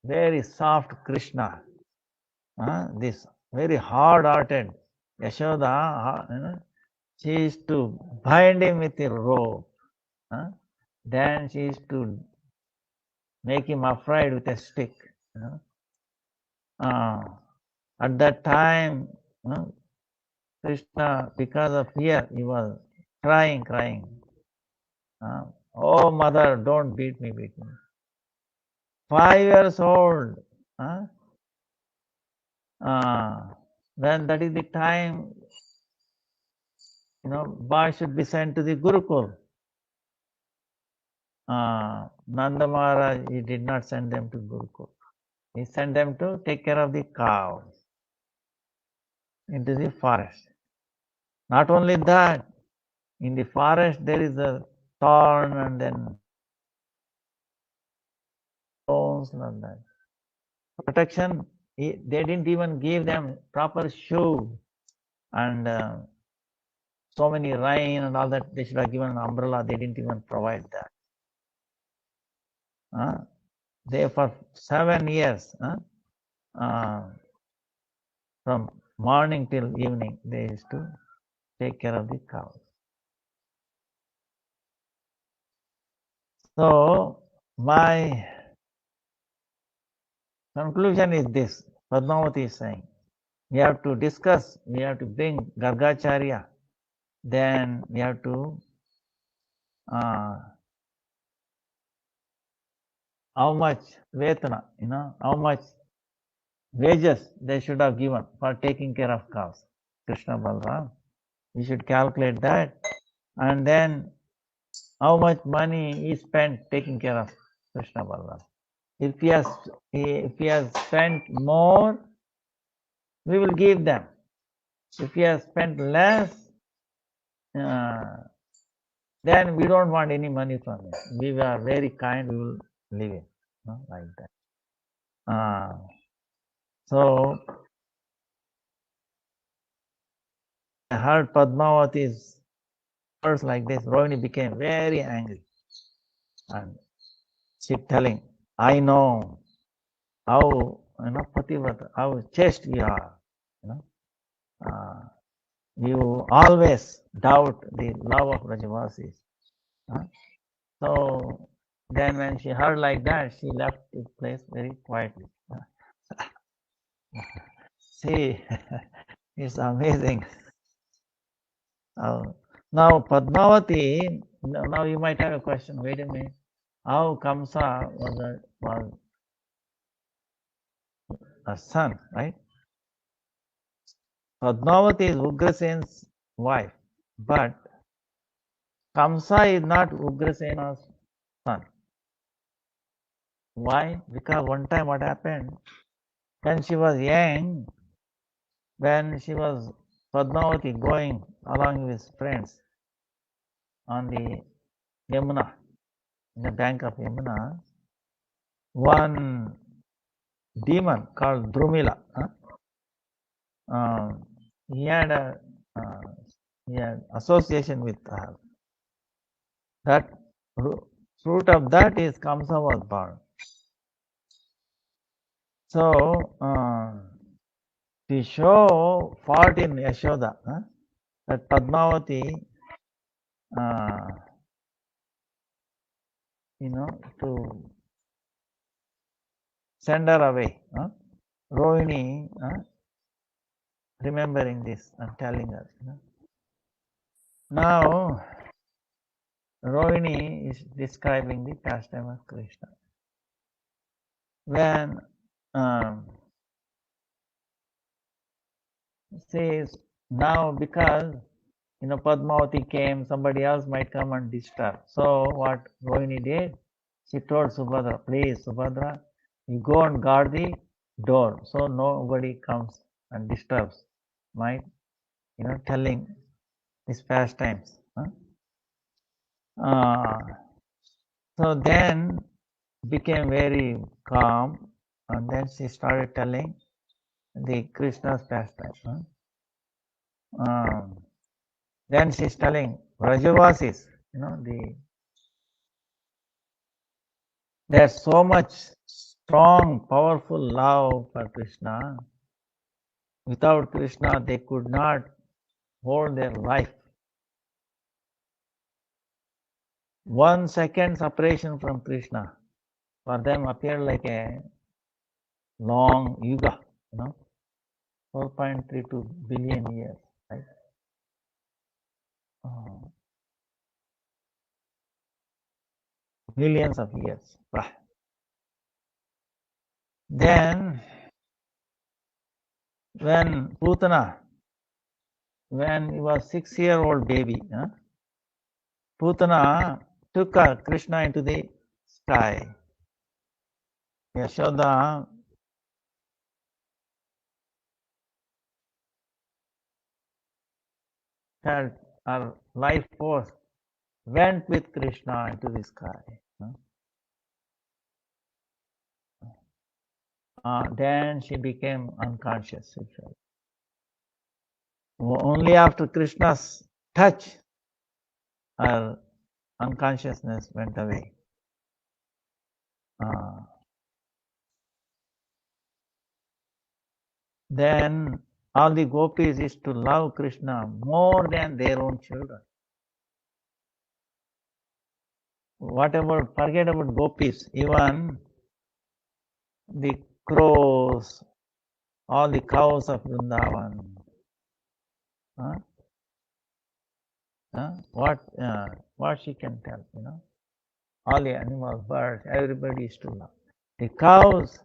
very soft Krishna, this very hard-hearted Yashoda, she used to bind him with a rope. Then she used to make him afraid with a stick. At that time, Krishna, because of fear, he was crying. Oh mother, don't beat me. 5 years old. Then that is the time, boy should be sent to the Gurukul. Nanda Maharaj, he did not send them to Gurukul. He sent them to take care of the cows into the forest. Not only that, in the forest there is a thorn and then stones and that. Protection, they didn't even give them proper shoe and so many rain and all that. They should have given an umbrella. They didn't even provide that. They for 7 years, from morning till evening, they used to take care of the cows. So my Conclusion is this, Padmavati is saying, we have to discuss, we have to bring Gargacharya, then we have to how much vetana, how much wages they should have given for taking care of cows. Krishna Balram. We should calculate that. And then how much money he spent taking care of Krishna Balram. If he has spent more, we will give them. If he has spent less, then we don't want any money from him. We are very kind, we will leave it. Like that. So I heard Padmavati's words like this. Rohini became very angry. And she telling, I know how, Pativrata, how chaste you are. You always doubt the love of Rajavasis. So then when she heard like that, she left the place very quietly. See, it's amazing. Now Padmavati, now you might have a question, wait a minute. How Kamsa was a son, right? Padmavati is Ugrasen's wife, but Kamsa is not Ugrasena's son. Why? Because one time what happened, when she was young, when she was Padmavati going along with friends on the Yamuna, in the bank of Yamuna, one demon called Drumila, he had a he had association with her. That fruit of that is Kamsa was born. So to show fault in Yashoda, that Padmavati, to send her away. Rohini, remembering this and telling her. Now, Rohini is describing the pastime of Krishna. When says now because Padmavati came, somebody else might come and disturb. So what Rohini did, she told Subhadra, please Subhadra, you go and guard the door so nobody comes and disturbs my, telling these pastimes. So then became very calm and then she started telling the Krishna's pastime. Then she's telling Rajavasis, there's so much strong, powerful love for Krishna. Without Krishna, they could not hold their life. 1 second separation from Krishna for them appeared like a long yuga, 4.32 billion years, right? Millions of years. Then, when Putana, when he was 6-year-old baby, Putana took Krishna into the sky. Yashoda had her life force went with Krishna into the sky. Then she became unconscious. Only after Krishna's touch, her unconsciousness went away. Then all the gopis is to love Krishna more than their own children. Forget about gopis, even the crows, all the cows of Vrindavan. Huh? Huh? What she can tell, all the animals, birds, everybody is to love. The cows,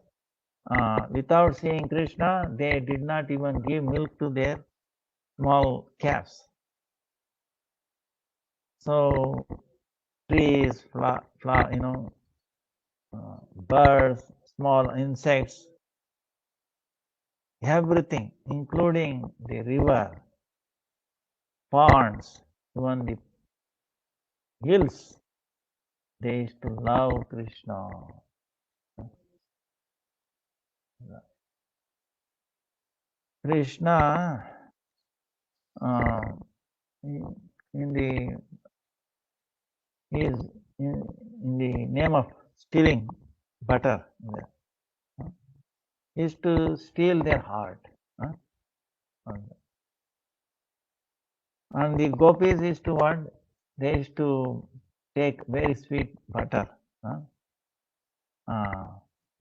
without seeing Krishna, they did not even give milk to their small calves. So trees, birds, small insects, everything, including the river, ponds, even the hills, they used to love Krishna. Krishna, uh, in the is in the name of stealing butter, is to steal their heart. And the gopis is to what? They used to take very sweet butter.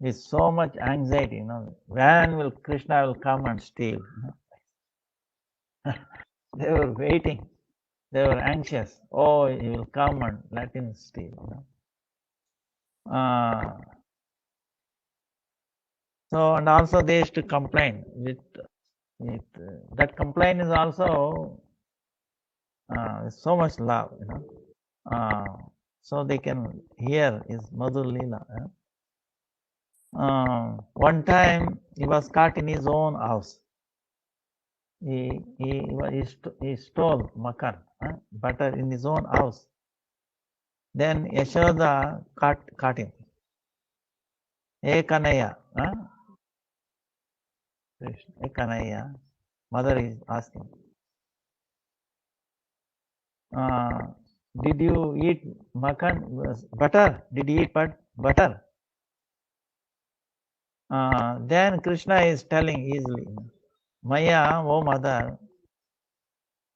With so much anxiety, when will Krishna will come and steal? They were waiting. They were anxious. Oh, he will come and let him steal. So, and also they used to complain with that complaint is also so much love, so they can hear his Madhur Leela. One time he was caught in his own house. He stole makan, butter in his own house. Then Yashoda caught him. Hey Kanaya, Krishna, hey Kanaya, mother is asking, did you eat makan, butter? Did you eat butter? Then Krishna is telling easily, Maya, oh mother,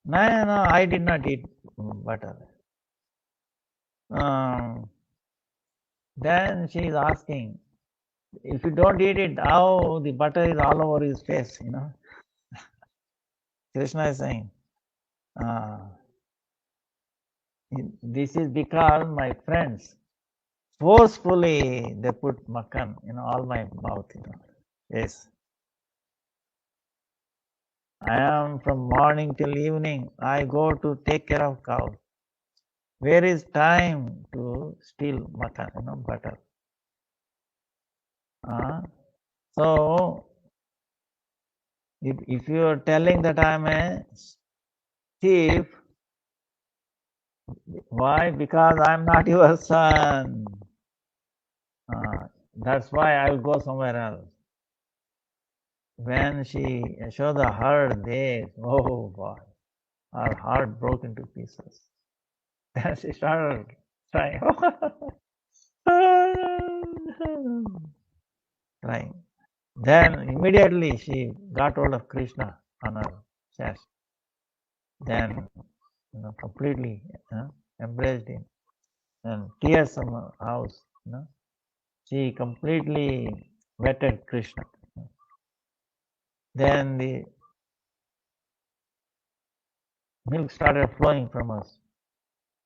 no, I did not eat butter. Then she is asking, if you don't eat it, how the butter is all over his face, Krishna is saying, this is because my friends forcefully they put makan in all my mouth, Yes. I am from morning till evening, I go to take care of cows. Where is time to steal makan, butter? So, if you are telling that I am a thief, why? Because I am not your son. That's why I will go somewhere else. When Yashoda heard this, oh boy, her heart broke into pieces. Then she started crying. Crying. Then immediately she got hold of Krishna on her chest. Then, completely embraced him. And tears from her house, she completely wetted Krishna. Then the milk started flowing from her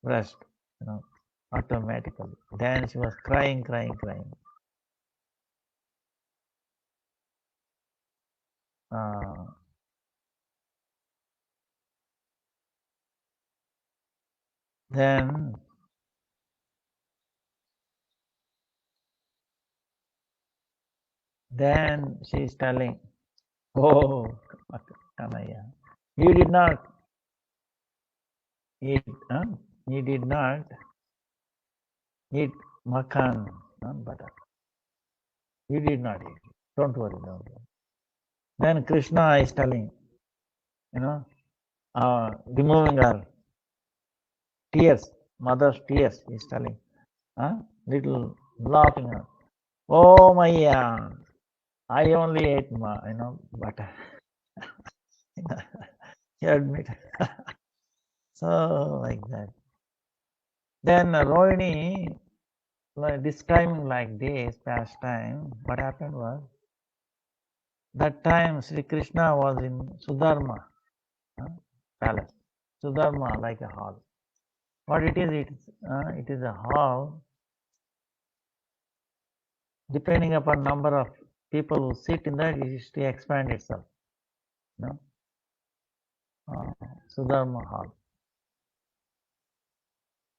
breast, automatically. Then she was crying. Then she's telling, oh, Kanaya, you did not eat, you did not eat makan, butter. You did not eat. Don't worry. Then Krishna is telling, removing her tears, mother's tears, is telling, little laughing. Oh Maya, I only ate butter. He admit. So like that. Then Rohini, describing like this past time, what happened was That time Sri Krishna was in Sudharma palace. Sudharma like a hall. What it is, it is a hall. Depending upon number of people who sit in that, it is to expand itself. No? Sudharma hall.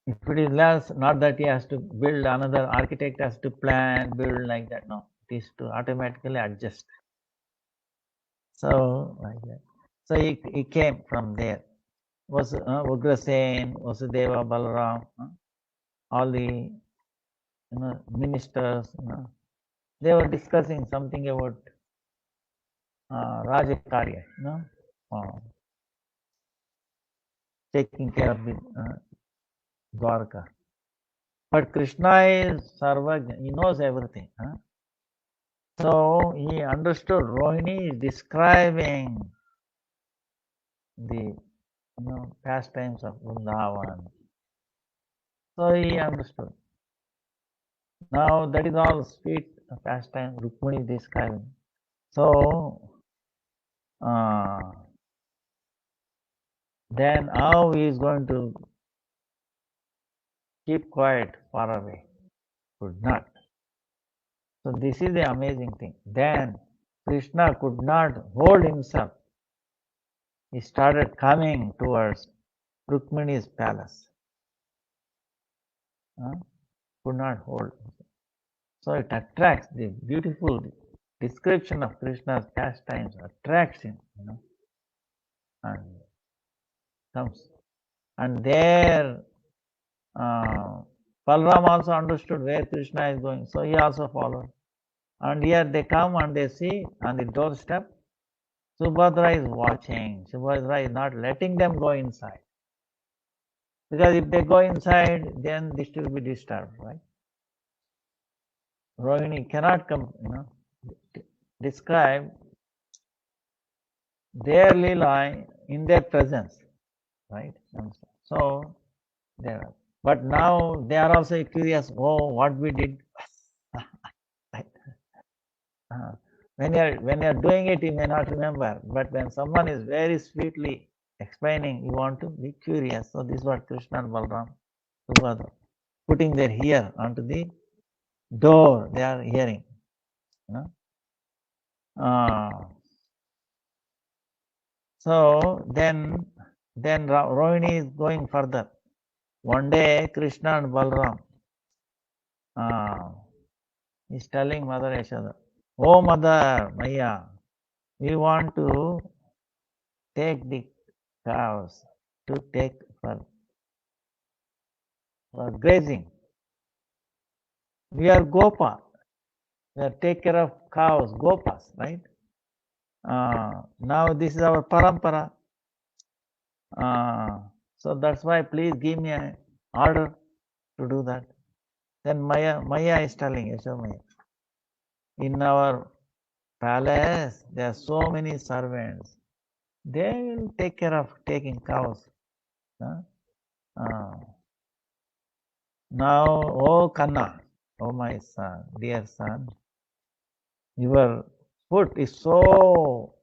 If it is less, not that he has to build, another architect has to plan, build like that. No, it is to automatically adjust. So, like that. So he came from there. Was Ugrasen, Vasudeva, Balaram, all the ministers, they were discussing something about Rajakarya, taking care of the Dwarka. But Krishna is Sarvajna, he knows everything. So he understood. Rohini is describing the pastimes of Vrindavan. So he understood. Now that is all sweet pastime Rukmini is describing. So then how he is going to keep quiet far away? Could not. So this is the amazing thing. Then Krishna could not hold himself. He started coming towards Rukmini's palace. Could not hold. So it attracts, the beautiful description of Krishna's pastimes attracts him, and comes. And there, Balaram also understood where Krishna is going, so he also followed. And here they come and they see on the doorstep, Subhadra is watching. Subhadra is not letting them go inside. Because if they go inside, then this will be disturbed, right? Rohini cannot come, describe their lila in their presence, right? So there. But now they are also curious. Oh, what we did. When you are doing it, you may not remember. But when someone is very sweetly explaining, you want to be curious. So this is what Krishna and Balaram, Subhadra, putting their ear onto the door. They are hearing. So then Rohini is going further. One day Krishna and Balaram is telling Mother Yashoda, "Oh Mother Maya, we want to take the cows to take for grazing. We are Gopa. We are take care of cows, Gopas, right? Now this is our parampara. So that's why please give me an order to do that." Then Maya is telling Yashoda, in our palace there are so many servants. They will take care of taking cows. Now, oh Kanna, oh my son, dear son, your foot is so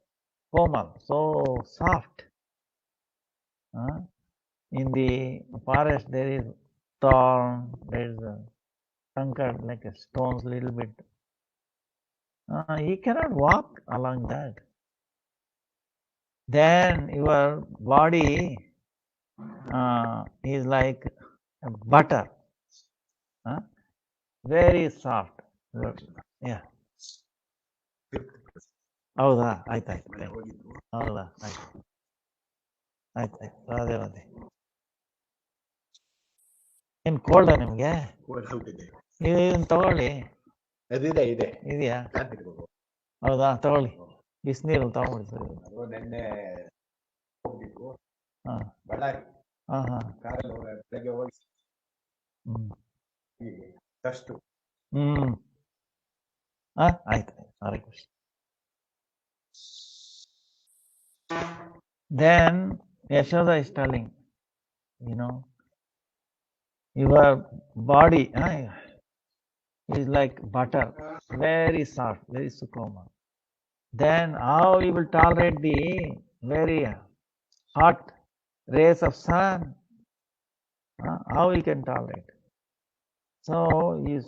komal, so soft. In the forest there is thorn, there is a conquered like a stones little bit. He cannot walk along that. Then your body is like butter, very soft. Yeah. ಹೌದಾ ಆಯ್ತಾಯ್ತು ಹೌದಾ ಆಯ್ತು ಆಯ್ತಾಯ್ತು ಅದೇ ಅದೇ ಏನು ಕೋಲ್ಡಾ ನಿಮಗೆ ನೀವು ಇದನ್ನ ತಗೊಳ್ಳಿ ಇದೆಯಾ ಹೌದಾ ತಗೊಳ್ಳಿ ಬಿಸಿನೀರು ತಗೊಂಡ್ಬಿಡಿ ಸರ್ ಹಾಂ ಹಾಂ ಆಯ್ತು Hare Krishna. Then Yashoda is telling, your body is like butter, very soft, very sukoma. then how he will tolerate the very hot rays of sun? How he can tolerate? So he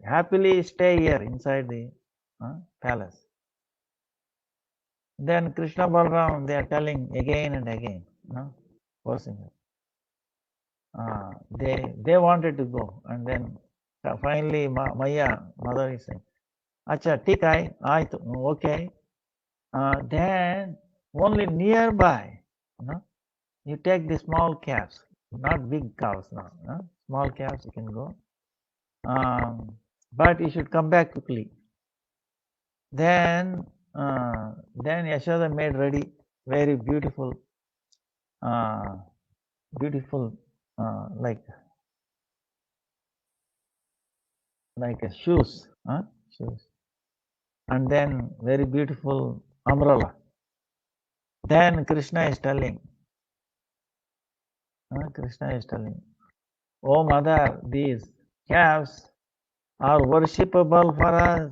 happily stay here inside the palace. Then Krishna Balaram, they are telling again and again, forcing her. They wanted to go, and then finally Maya, mother is saying, "Acha, ठीक है, okay." Then only nearby, you take the small calves, not big cows now. Small calves you can go, but you should come back quickly. Then Yashoda made ready very beautiful, like a shoes, shoes, and then very beautiful umbrella. Then Krishna is telling, "Oh mother, these calves are worshipable for us,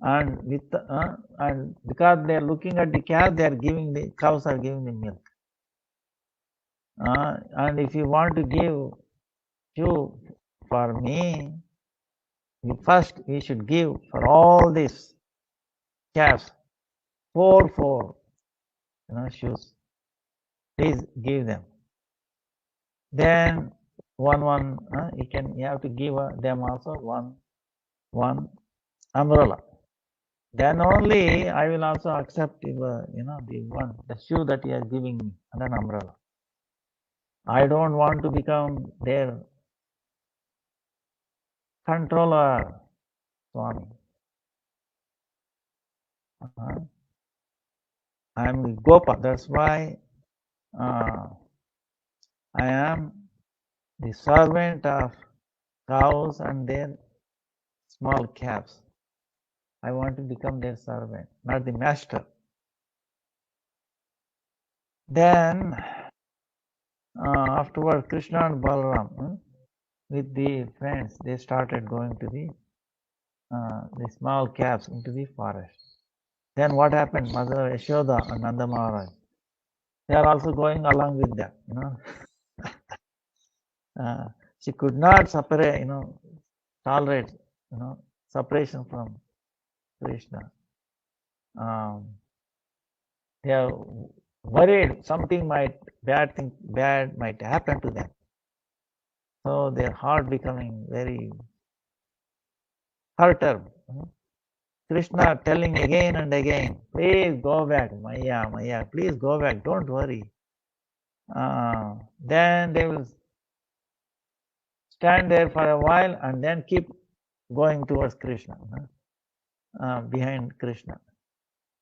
and because they are looking at the calf, the cows are giving the milk. And if you want to give you for me, first we should give for all these calves four shoes. Please give them. Then one you have to give them also one umbrella. Then only I will also accept the shoe that you are giving me and an umbrella. I don't want to become their controller, Swami. I am Gopa. That's why I am the servant of cows and their small calves. I want to become their servant, not the master. Then afterward, Krishna and Balaram with the friends, they started going to the small calves into the forest. Then what happened? Mother Yashoda and Nanda Maharaj, they are also going along with them. She could not separate, tolerate, separation from Krishna. They are worried something bad might happen to them. So their heart becoming very perturbed. Krishna telling again and again, please go back, Maya, please go back, don't worry. Then they will stand there for a while and then keep going towards Krishna, behind Krishna.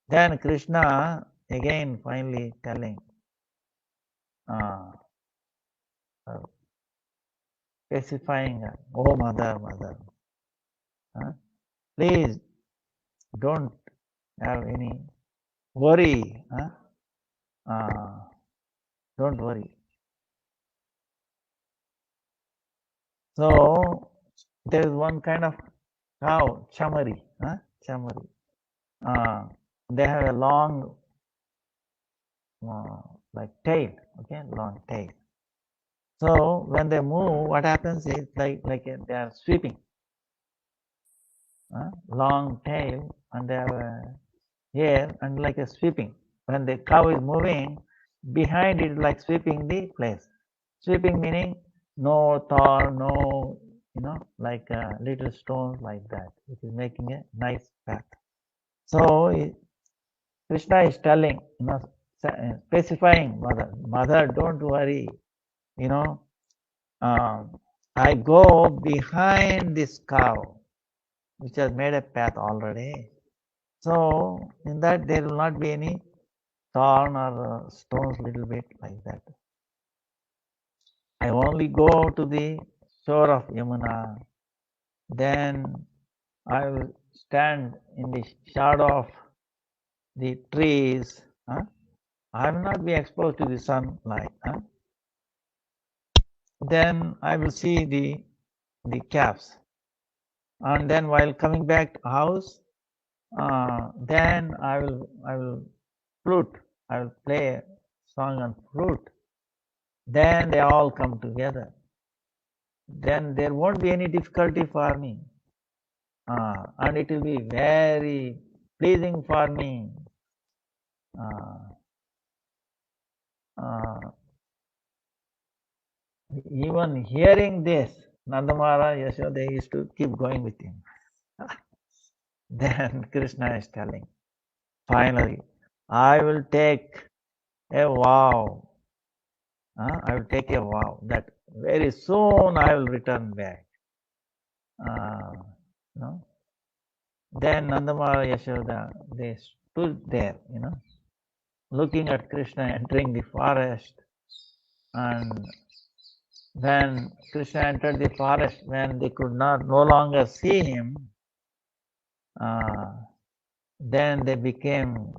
Then Krishna again finally telling, specifying, oh mother, please don't have any worry. Don't worry. So there is one kind of cow, chamari. They have a long, like tail. Okay, long tail. So when they move, what happens is like they are sweeping. Long tail, and they have hair, and like a sweeping. When the cow is moving, behind it like sweeping the place. Sweeping meaning no thorn, no like little stones like that, which is making a nice path. So Krishna is telling, specifying mother, don't worry, I go behind this cow, which has made a path already. So in that there will not be any thorn or stones, little bit like that. I only go to the shore of Yamuna, then I will stand in the shadow of the trees. I will not be exposed to the sunlight. Then I will see the calves. And then while coming back to house, then I will flute. I will play a song on flute. Then they all come together. Then there won't be any difficulty for me, and it will be very pleasing for me. Uh, uh, Even hearing this, Nandamara, Yashoda used to keep going with him. Then Krishna is telling, finally, I will take a vow. I will take a vow that very soon I will return back. No? Then Nandamara, Yashoda, they stood there, looking at Krishna entering the forest. And when Krishna entered the forest, when they could no longer see him, then they became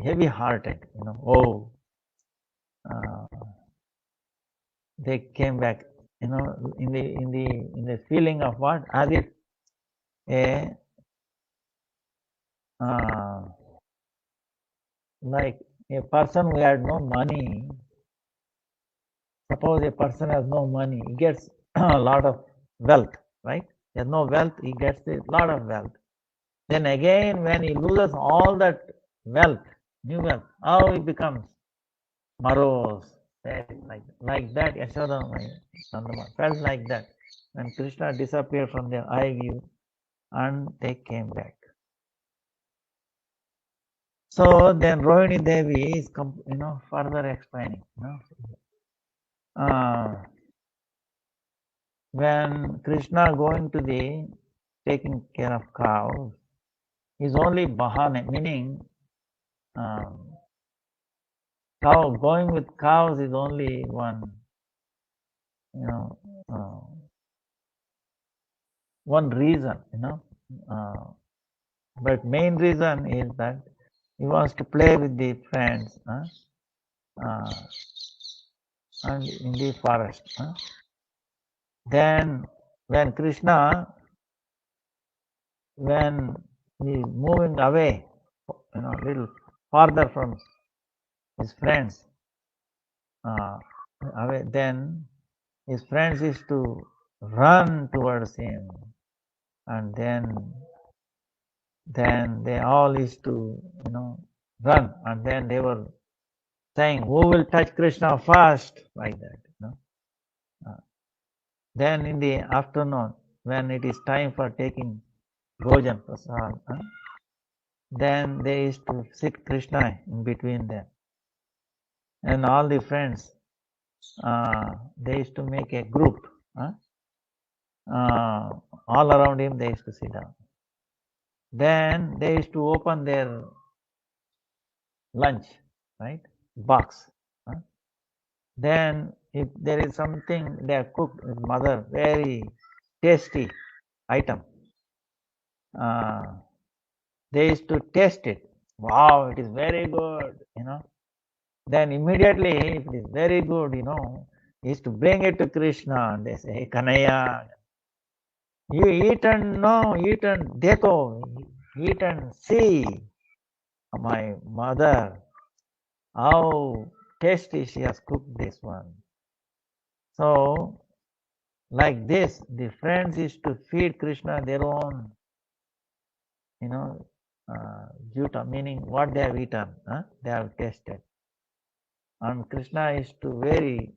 heavy-hearted. They came back. In the feeling of what, as if like a person who had no money. Suppose a person has no money, he gets a lot of wealth, right? He has no wealth, he gets a lot of wealth. Then again, when he loses all that wealth, new wealth, how he becomes morose, like that. Yashoda felt like that when Krishna disappeared from their eye view, and they came back. So then Rohini Devi is further explaining. When Krishna going to the taking care of cows is only bahane, meaning cow going with cows is only one, one reason, but main reason is that he wants to play with the friends, and in the forest. Then when Krishna, when he is moving away, little farther from his friends, away, then his friends used to run towards him, and then they all used to run, and then they were saying, who will touch Krishna first, like that. Then in the afternoon, when it is time for taking bhojan prasad, then they used to sit Krishna in between them, and all the friends, they used to make a group. All around him they used to sit down. Then they used to open their lunch, right, box. Then if there is something they have cooked with mother, very tasty item, they used to taste it. Wow, it is very good, Then immediately, if it is very good, he used to bring it to Krishna, and they say, hey, Kanaya, you eat and dekho, eat and see my mother, how tasty she has cooked this one. So, like this, the friends used to feed Krishna their own, juta, meaning what they have eaten, they have tasted. And Krishna is to very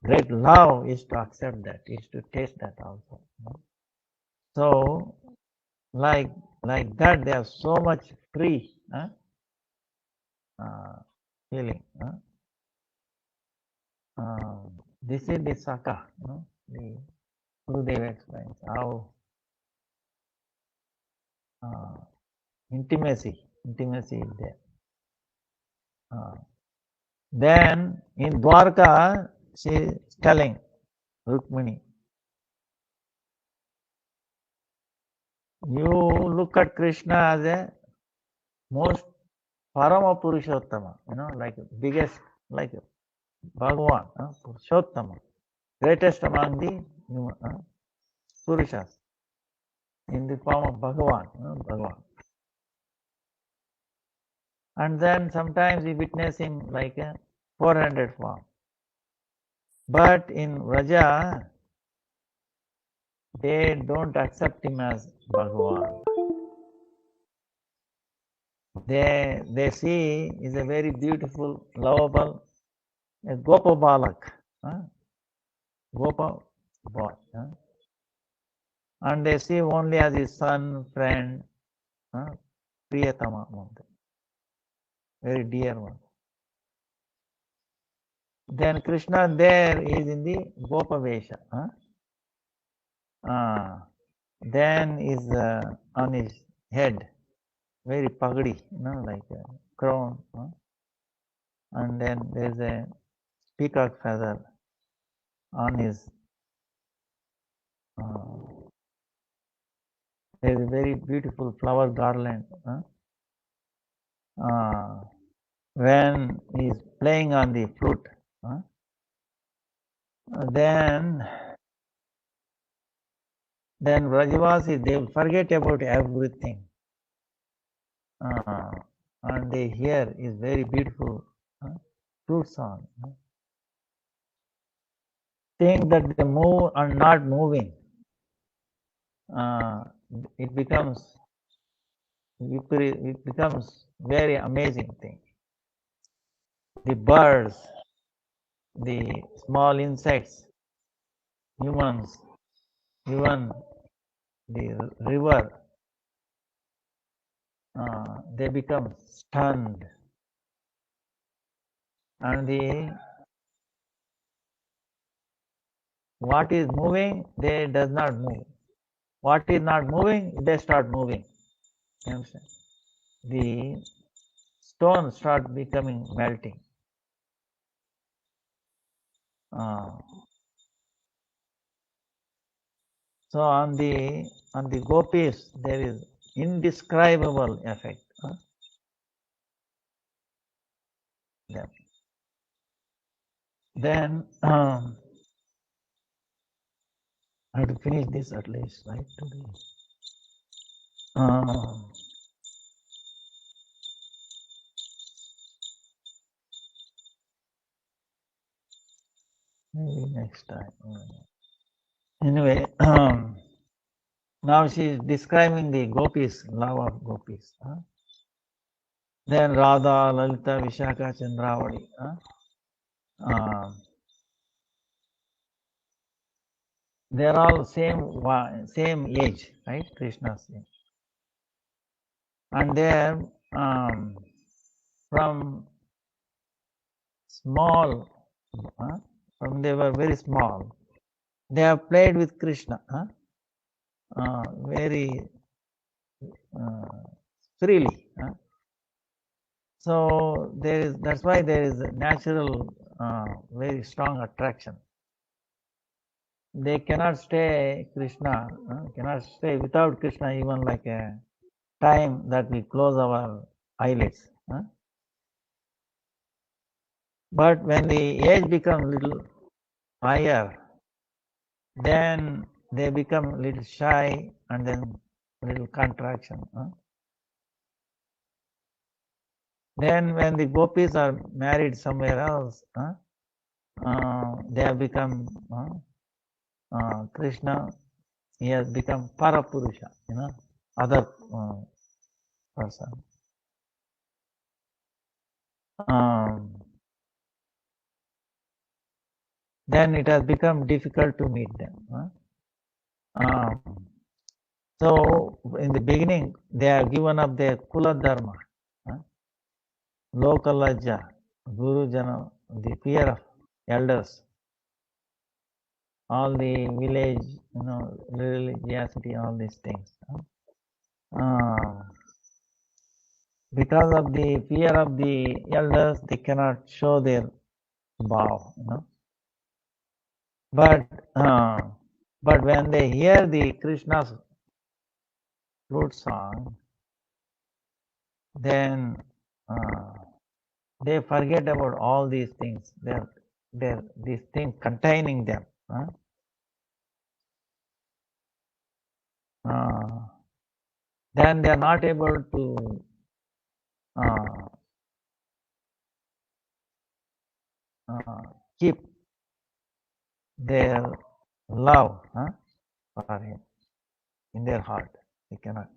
great love is to accept that, is to taste that also. So, like that, they are so much free feeling. This is the Saka, the Gurudeva explains how intimacy is there. Then in Dwarka, she is telling Rukmini, you look at Krishna as a most Parama Purushottama, like biggest, like Bhagavan, Purushottama. greatest among the Purushas, in the form of Bhagavan, Bhagavan. And then sometimes we witness him like a 400 form. But in Vraja, they don't accept him as Bhagavan. They see is a very beautiful, lovable, a Gopa Balak, Gopa boy. And they see only as his son, friend, Priyatama, very dear one. Then Krishna there is in the Gopa Vesha. Then is on his head, very pagadi, like a crown. And then there is a peacock feather on his. There is a very beautiful flower garland. When he is playing on the flute, then Vrajavasi, they will forget about everything. And they hear is very beautiful flute song. Think that they move and not moving. It becomes very amazing thing. The birds, the small insects, humans, even the river, they become stunned. And what is moving, they does not move. What is not moving, they start moving. You understand? The stones start becoming melting. So on the gopis, there is indescribable effect. Then I have to finish this at least, right? Today. Maybe next time. Anyway, now she is describing the gopis, love of gopis. Then Radha, Lalita, Vishaka, Chandravadi. They are all same age, right? Krishna's age. And they are from small, from they were very small. They have played with Krishna very freely. So that's why there is a natural, very strong attraction. They cannot stay Krishna, cannot stay without Krishna even like a time that we close our eyelids. But when the age becomes little higher, then they become a little shy and then a little contraction. Then when the gopis are married somewhere else, they have become Krishna. He has become Parapurusha, other person. Then it has become difficult to meet them. So in the beginning, they have given up their Kula Dharma, Lokalaja, Guru Jana, the fear of elders, all the village, religiosity, all these things. Because of the fear of the elders, they cannot show their bow. But when they hear the Krishna's flute song, then they forget about all these things. These things containing them. Huh? Uh, then they are not able to uh, keep their love for him in their heart. They cannot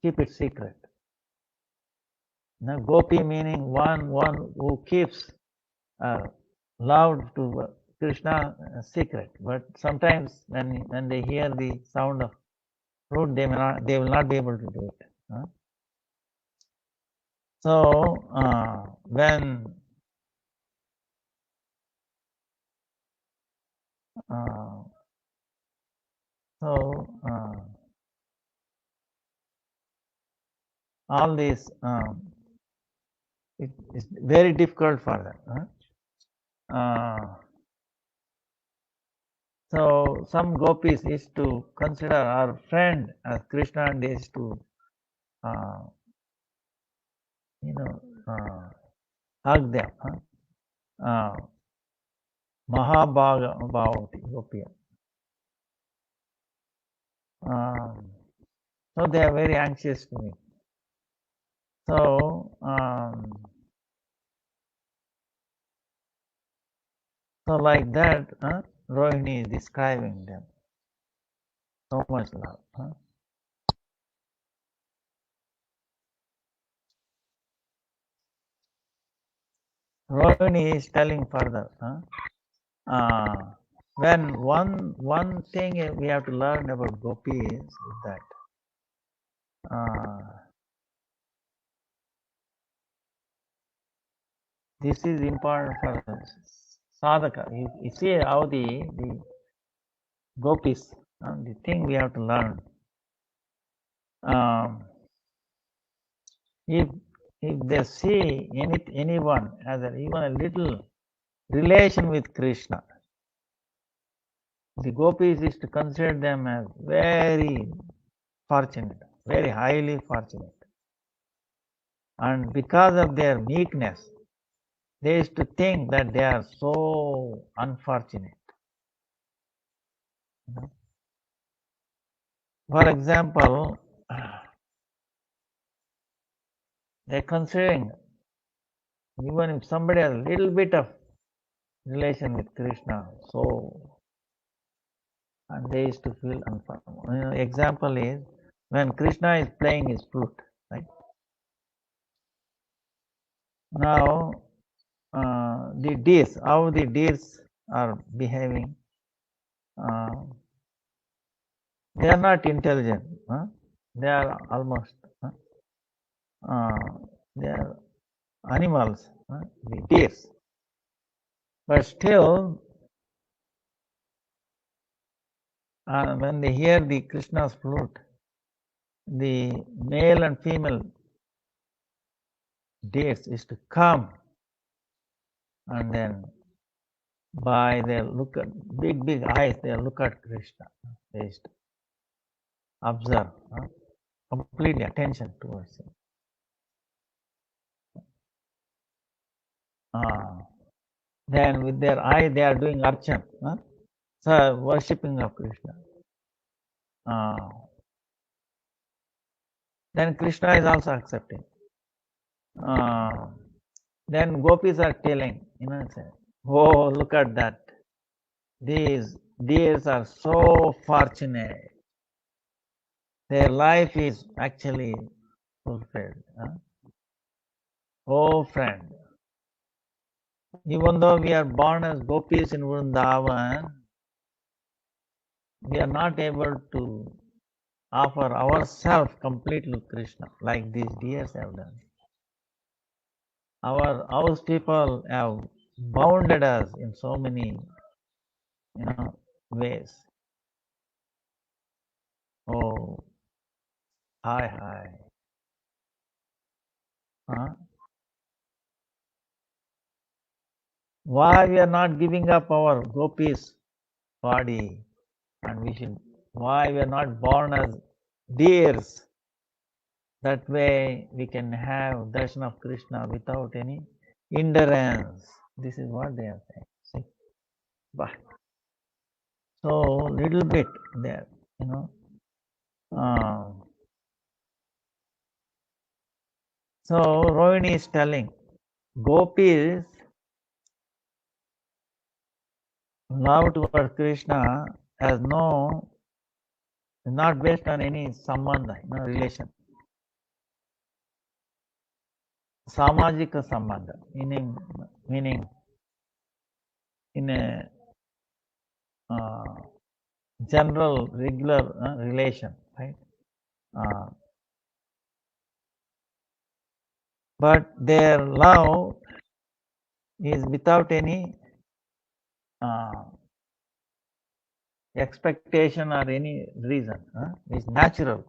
keep it secret. Now, gopi meaning one who keeps love to Krishna secret. But sometimes when they hear the sound of flute, they will not be able to do it. So when uh, so all these it's very difficult for them. So some gopis is to consider our friend as Krishna, and is to uh, you know hug them. Mahabhagavati gopi. So they are very anxious to me. So so like that, Rohini is describing them. So much love. Rohini is telling further. When one thing we have to learn about gopis is that this is important for sadhaka. You see how the gopis, the thing we have to learn. If they see anyone as even a little relation with Krishna, the gopis is to consider them as very fortunate, very highly fortunate. And because of their meekness, they used to think that they are so unfortunate. For example, they're considering even if somebody has a little bit of relation with Krishna, so and they used to feel unfortunate. Example is when Krishna is playing his flute, right? Now the deers, how the deers are behaving, they are not intelligent. They are almost they are animals, the deers. But still, when they hear the Krishna's flute, the male and female deers is to come, and then by their look at big eyes, they look at Krishna. They is to observe, completely attention towards him. Then with their eye, they are doing archan, so worshipping of Krishna. Then Krishna is also accepting. Then gopis are telling, say, oh, look at that. These deers are so fortunate. Their life is actually fulfilled. Oh, friend, even though we are born as gopis in Vrindavan, we are not able to offer ourselves completely to Krishna like these deers have done. Our house people have bounded us in so many ways. Oh, hi. Why we are not giving up our gopis body, and why we are not born as deers? That way we can have darshan of Krishna without any hindrance. This is what they are saying. See? But So little bit there, you know. So Rohini is telling, gopis love towards Krishna has not based on any sambandha, relation. Samajika sambandha, meaning in a general, regular relation, right? But their love is without any expectation or any reason. It's natural.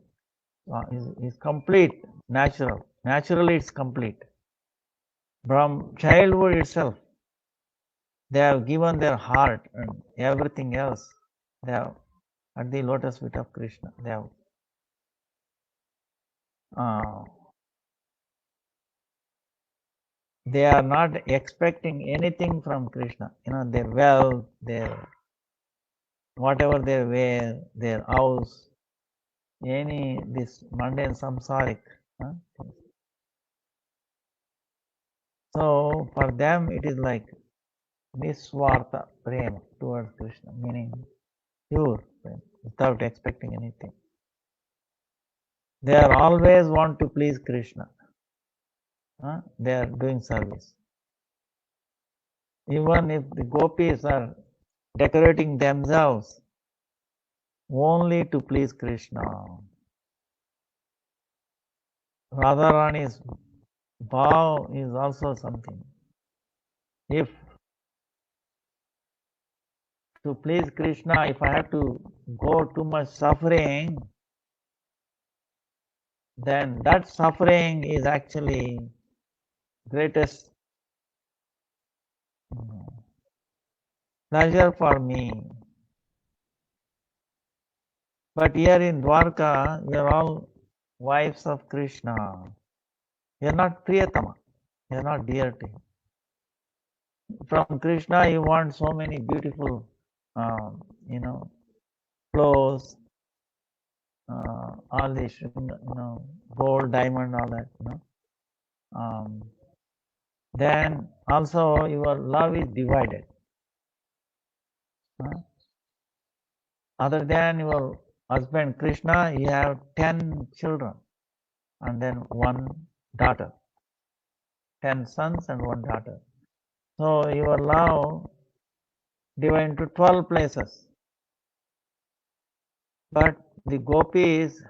Is complete, natural. Naturally, it's complete. From childhood itself, they have given their heart and everything else. They have at the lotus feet of Krishna. They are not expecting anything from Krishna. Their wealth, their whatever they wear, their house, this mundane samsaric. So for them it is like niswartha prema towards Krishna, meaning pure prema, without expecting anything. They are always want to please Krishna. They are doing service. Even if the gopis are decorating themselves only to please Krishna. Radharani's vow is also something. If to please Krishna, if I have to go too much suffering, then that suffering is actually greatest pleasure for me. But here in Dwarka, we are all wives of Krishna. We are not Priyatama. We are not dear to him. From Krishna, you want so many beautiful, clothes, all this, gold, diamond, all that, then also your love is divided. Other than your husband Krishna, you have 10 children and then one daughter. 10 sons and one daughter. So your love divided into 12 places. But the gopis'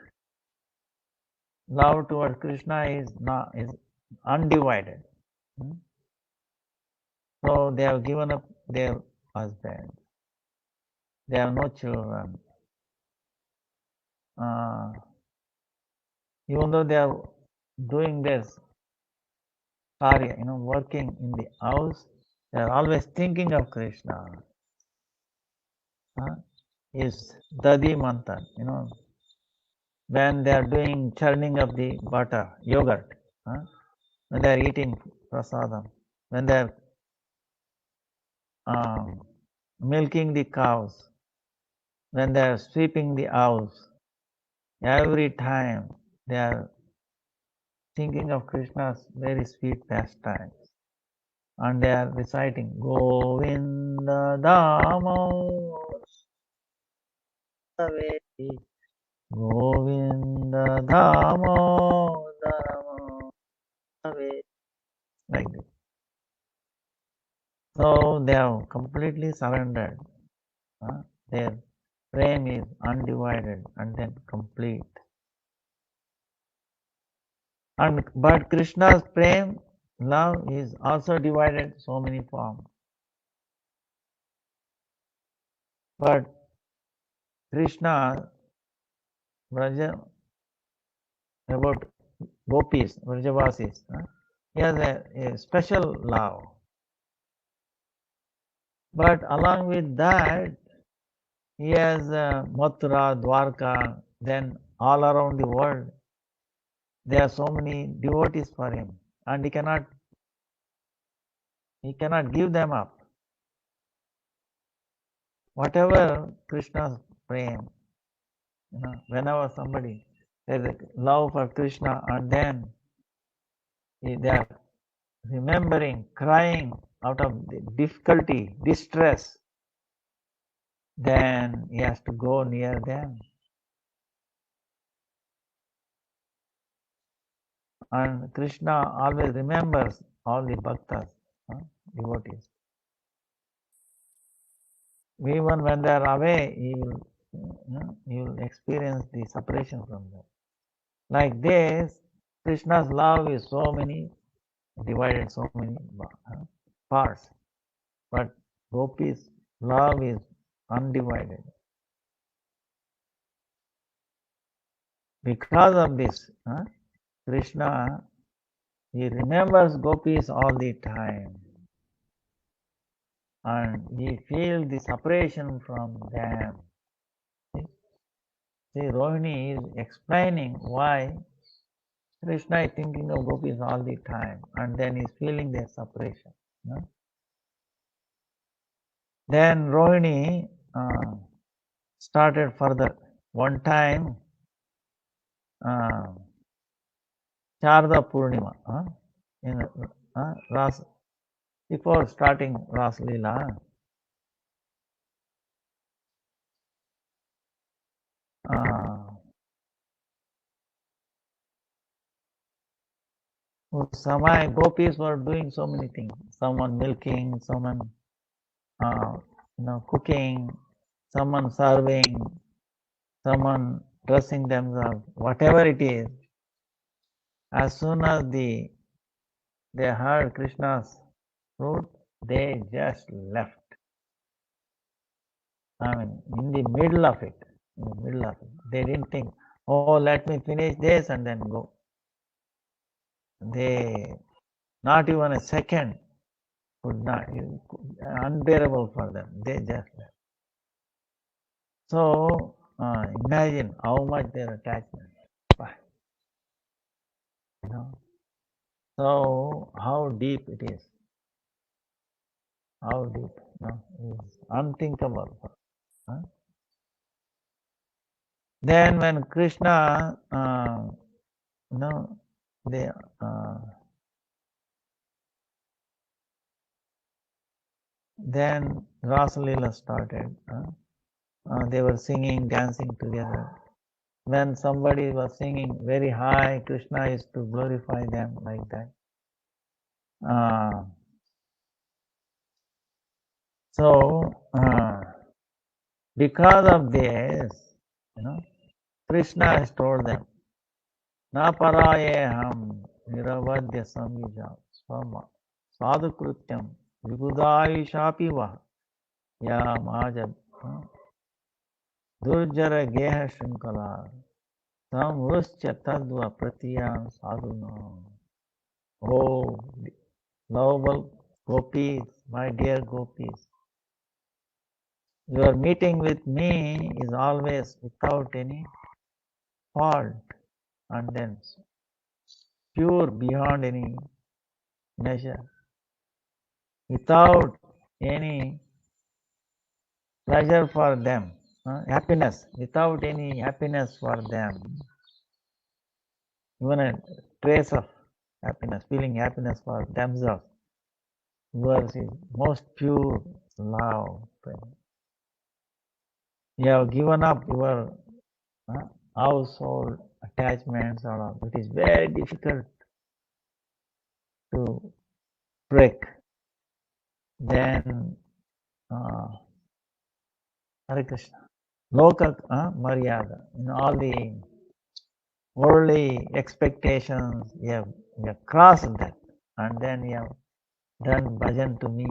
love towards Krishna is undivided. So they have given up their husband. They have no children. Even though they are doing this karya, working in the house, they are always thinking of Krishna. Is Dadi Mantan, when they are doing churning of the butter, yogurt, when they are eating prasadam, when they are milking the cows, when they are sweeping the house, every time they are thinking of Krishna's very sweet pastimes. And they are reciting Govinda Damo Govinda Damo like this. So they have completely surrendered. Their prem is undivided and then complete. But Krishna's prem, love, is also divided so many forms. But Krishna, about gopis, Vrajavasis, he has a special love. But along with that, he has Mathura, Dwarka, then all around the world, there are so many devotees for him, and he cannot give them up. whatever Krishna's praying, whenever somebody has a love for Krishna and then they are remembering, crying out of the difficulty, distress, then he has to go near them. And Krishna always remembers all the bhaktas, devotees. Even when they are away, he will experience the separation from them. Like this, Krishna's love is so many, divided so many parts. But Gopi's love is undivided. Because of this, Krishna, he remembers Gopis all the time. And he feels the separation from them. See, Rohini is explaining why Krishna is thinking of Gopis all the time and then he's feeling their separation. Then Rohini started further. One time, Sharda Purnima, in Ras, before starting Ras Leela, Samai Gopis were doing so many things. Someone milking, someone cooking, someone serving, someone dressing themselves, whatever it is. As soon as they heard Krishna's fruit, they just left. I mean, in the middle of it. They didn't think, oh, let me finish this and then go. They, not even a second, could not, unbearable for them. They just left. So, imagine how much their attachment. So, how deep it is. How deep, is unthinkable. Then when Krishna, they, then Rasa Leela started. They were singing, dancing together. When somebody was singing very high, Krishna used to glorify them like that. So, because of this, Krishna has told them, Na paraye ham niravadya samvija swama sadhukrutyam vibudayushapi vah ya maja durjara geha shrinkala samruscha tadva pratiyam sadhuna. Oh, lovable gopis, my dear gopis, your meeting with me is always without any fault and then pure beyond any measure, without any pleasure for them, happiness, without any happiness for them, even a trace of happiness, feeling happiness for themselves. Yours is most pure love. You have given up your household attachments or all. It is very difficult to break. Then Hare Krishna. Loka Maryada. All the worldly expectations, you have crossed that. And then you have done bhajan to me.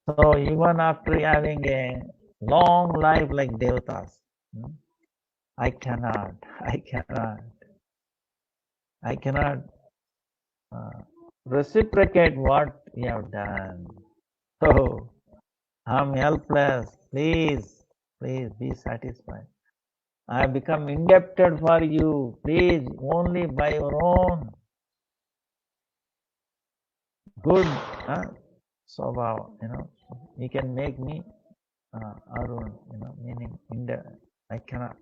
So even after having a long life like Devatas, I cannot reciprocate what you have done. So I'm helpless. Please be satisfied. I have become indebted for you. Please, only by your own good swabhava, you can make me Arun, meaning I cannot.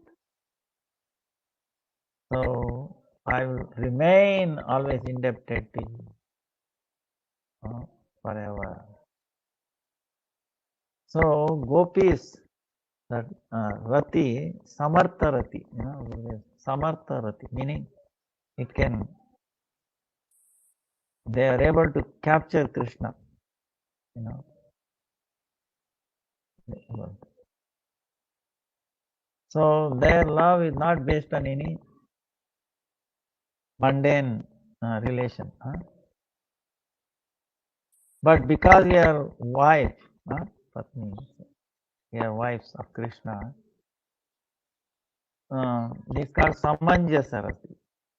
So I will remain always indebted to you forever. So gopis, that rati, samartha rati, samartha rati, meaning it can, they are able to capture Krishna, you know. So their love is not based on any mundane relation. But because we are wife, Patni, we are wives of Krishna, this is called Samanjasarati.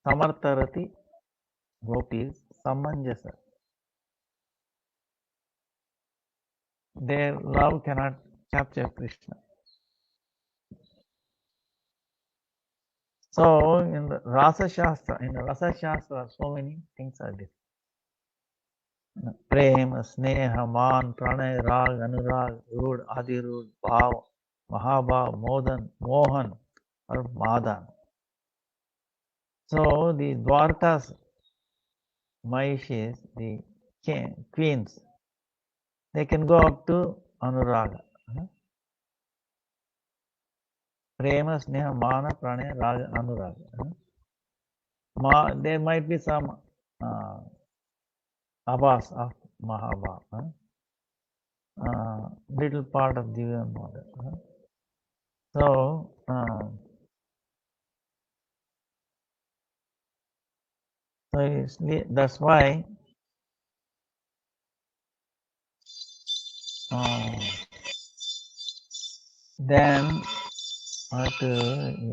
Samartharati gopis, Samanjasa. Their love cannot capture Krishna. So in the Rasa Shastra, so many things are there. प्रेम स्नेह मान प्रणय राग अनुराग रूढ़ आदिरूढ़ भाव महाभाव मोदन Mohan or madan. So the Dwarkas Mahishis, the queens, they can go up to anuraga. Prema sneha mana pranaya raga anuraga. There might be some abhas of mahabhav, little part of Divya Mother. So that's why then I have to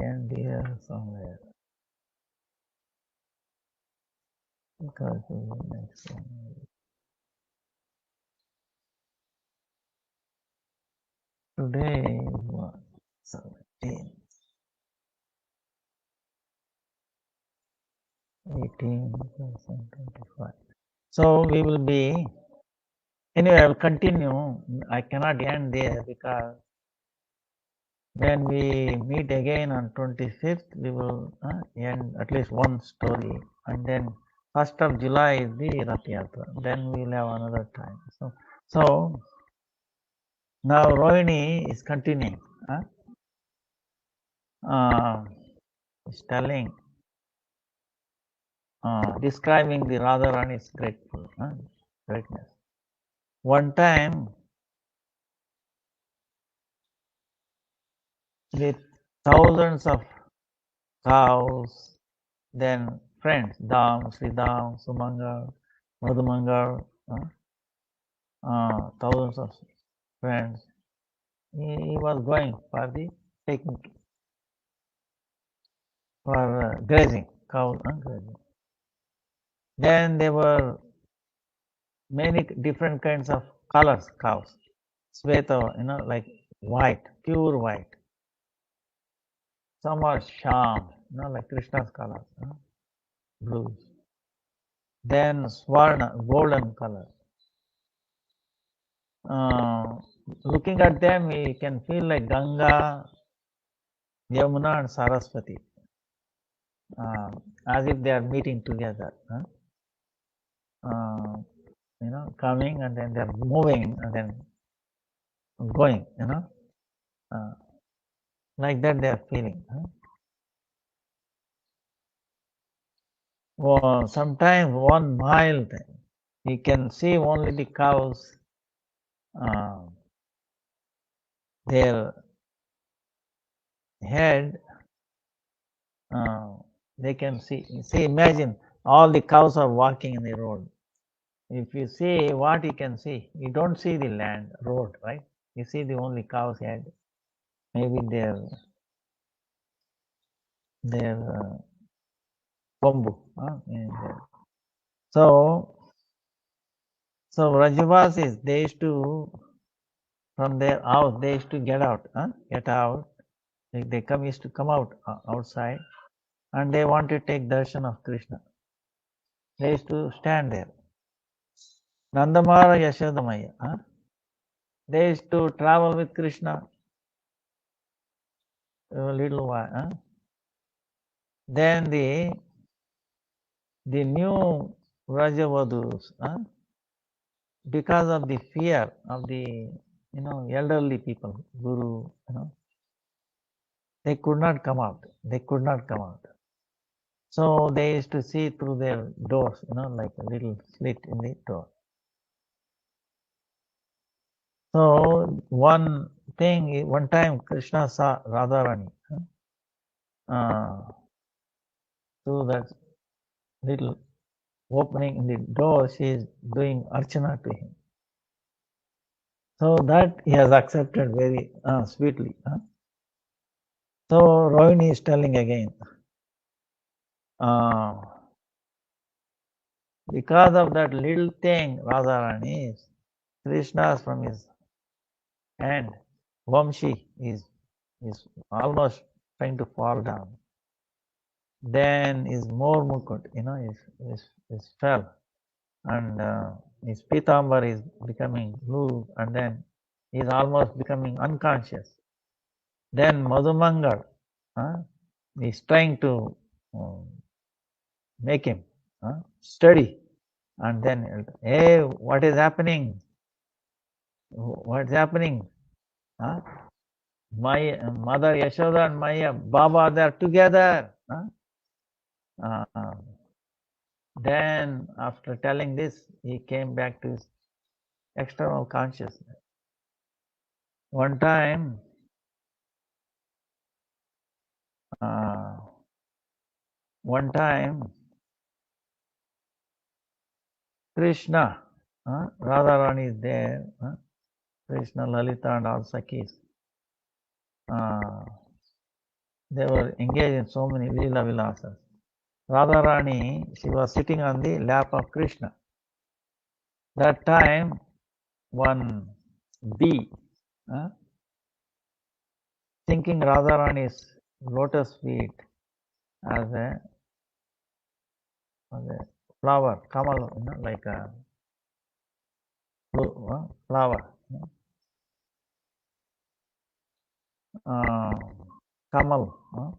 end here somewhere because of the next one. Today is what? 17, 18, 25. So we will be, anyway, I will continue. I cannot end there because when we meet again on 25th, we will end at least one story. And then 1st of July is the Rath Yatra. Then we will have another time. So now Rohini is continuing. Is telling, describing the Radharani's greatness. One time, with thousands of cows, then friends, Dam, Sridham, Sumangal, Madhumangal, thousands of friends, he was going for the taking, for grazing, cows, grazing. Then there were many different kinds of colors, cows. Sweta, like white, pure white. Some are sham, like Krishna's colors, blues. Then Swarna, golden color. Looking at them, we can feel like Ganga, Yamuna, and Saraswati, as if they are meeting together. Coming and then they are moving and then going. Like that they are feeling. Well, sometimes 1 mile, you can see only the cows, their head, they can see. Imagine all the cows are walking in the road. If you see what you can see, you don't see the land, road, right? You see the only cow's head, maybe their bamboo. So Rajavasis, they used to, from their house, they used to get out. They used to come out outside, and they want to take darshan of Krishna. They used to stand there. Nandamara Yashodamaya. They used to travel with Krishna a little while. Then the new Rajavadus, because of the fear of the elderly people, Guru, they could not come out. They could not come out. So they used to see through their doors, like a little slit in the door. So one time Krishna saw Radharani through that little opening in the door. She is doing archana to him. So that he has accepted very sweetly. So Rohini is telling again, because of that little thing, Radharani, Krishna from his hand, Vamshi is almost trying to fall down. Then his more mukut, is fell, and his pitambar is becoming blue, and then he is almost becoming unconscious. Then Madhumangal is trying to make him steady, and then, hey, what is happening? What's happening? My mother Yashoda and Maya, Baba, they are together. Then after telling this, he came back to his external consciousness. One time, Krishna, Radharani is there, Krishna, Lalita and all Sakhis. They were engaged in so many Leela Vilasas. Radharani, she was sitting on the lap of Krishna. That time, one bee, thinking Radharani's lotus feet as a flower, kamal, like a flower, kamal,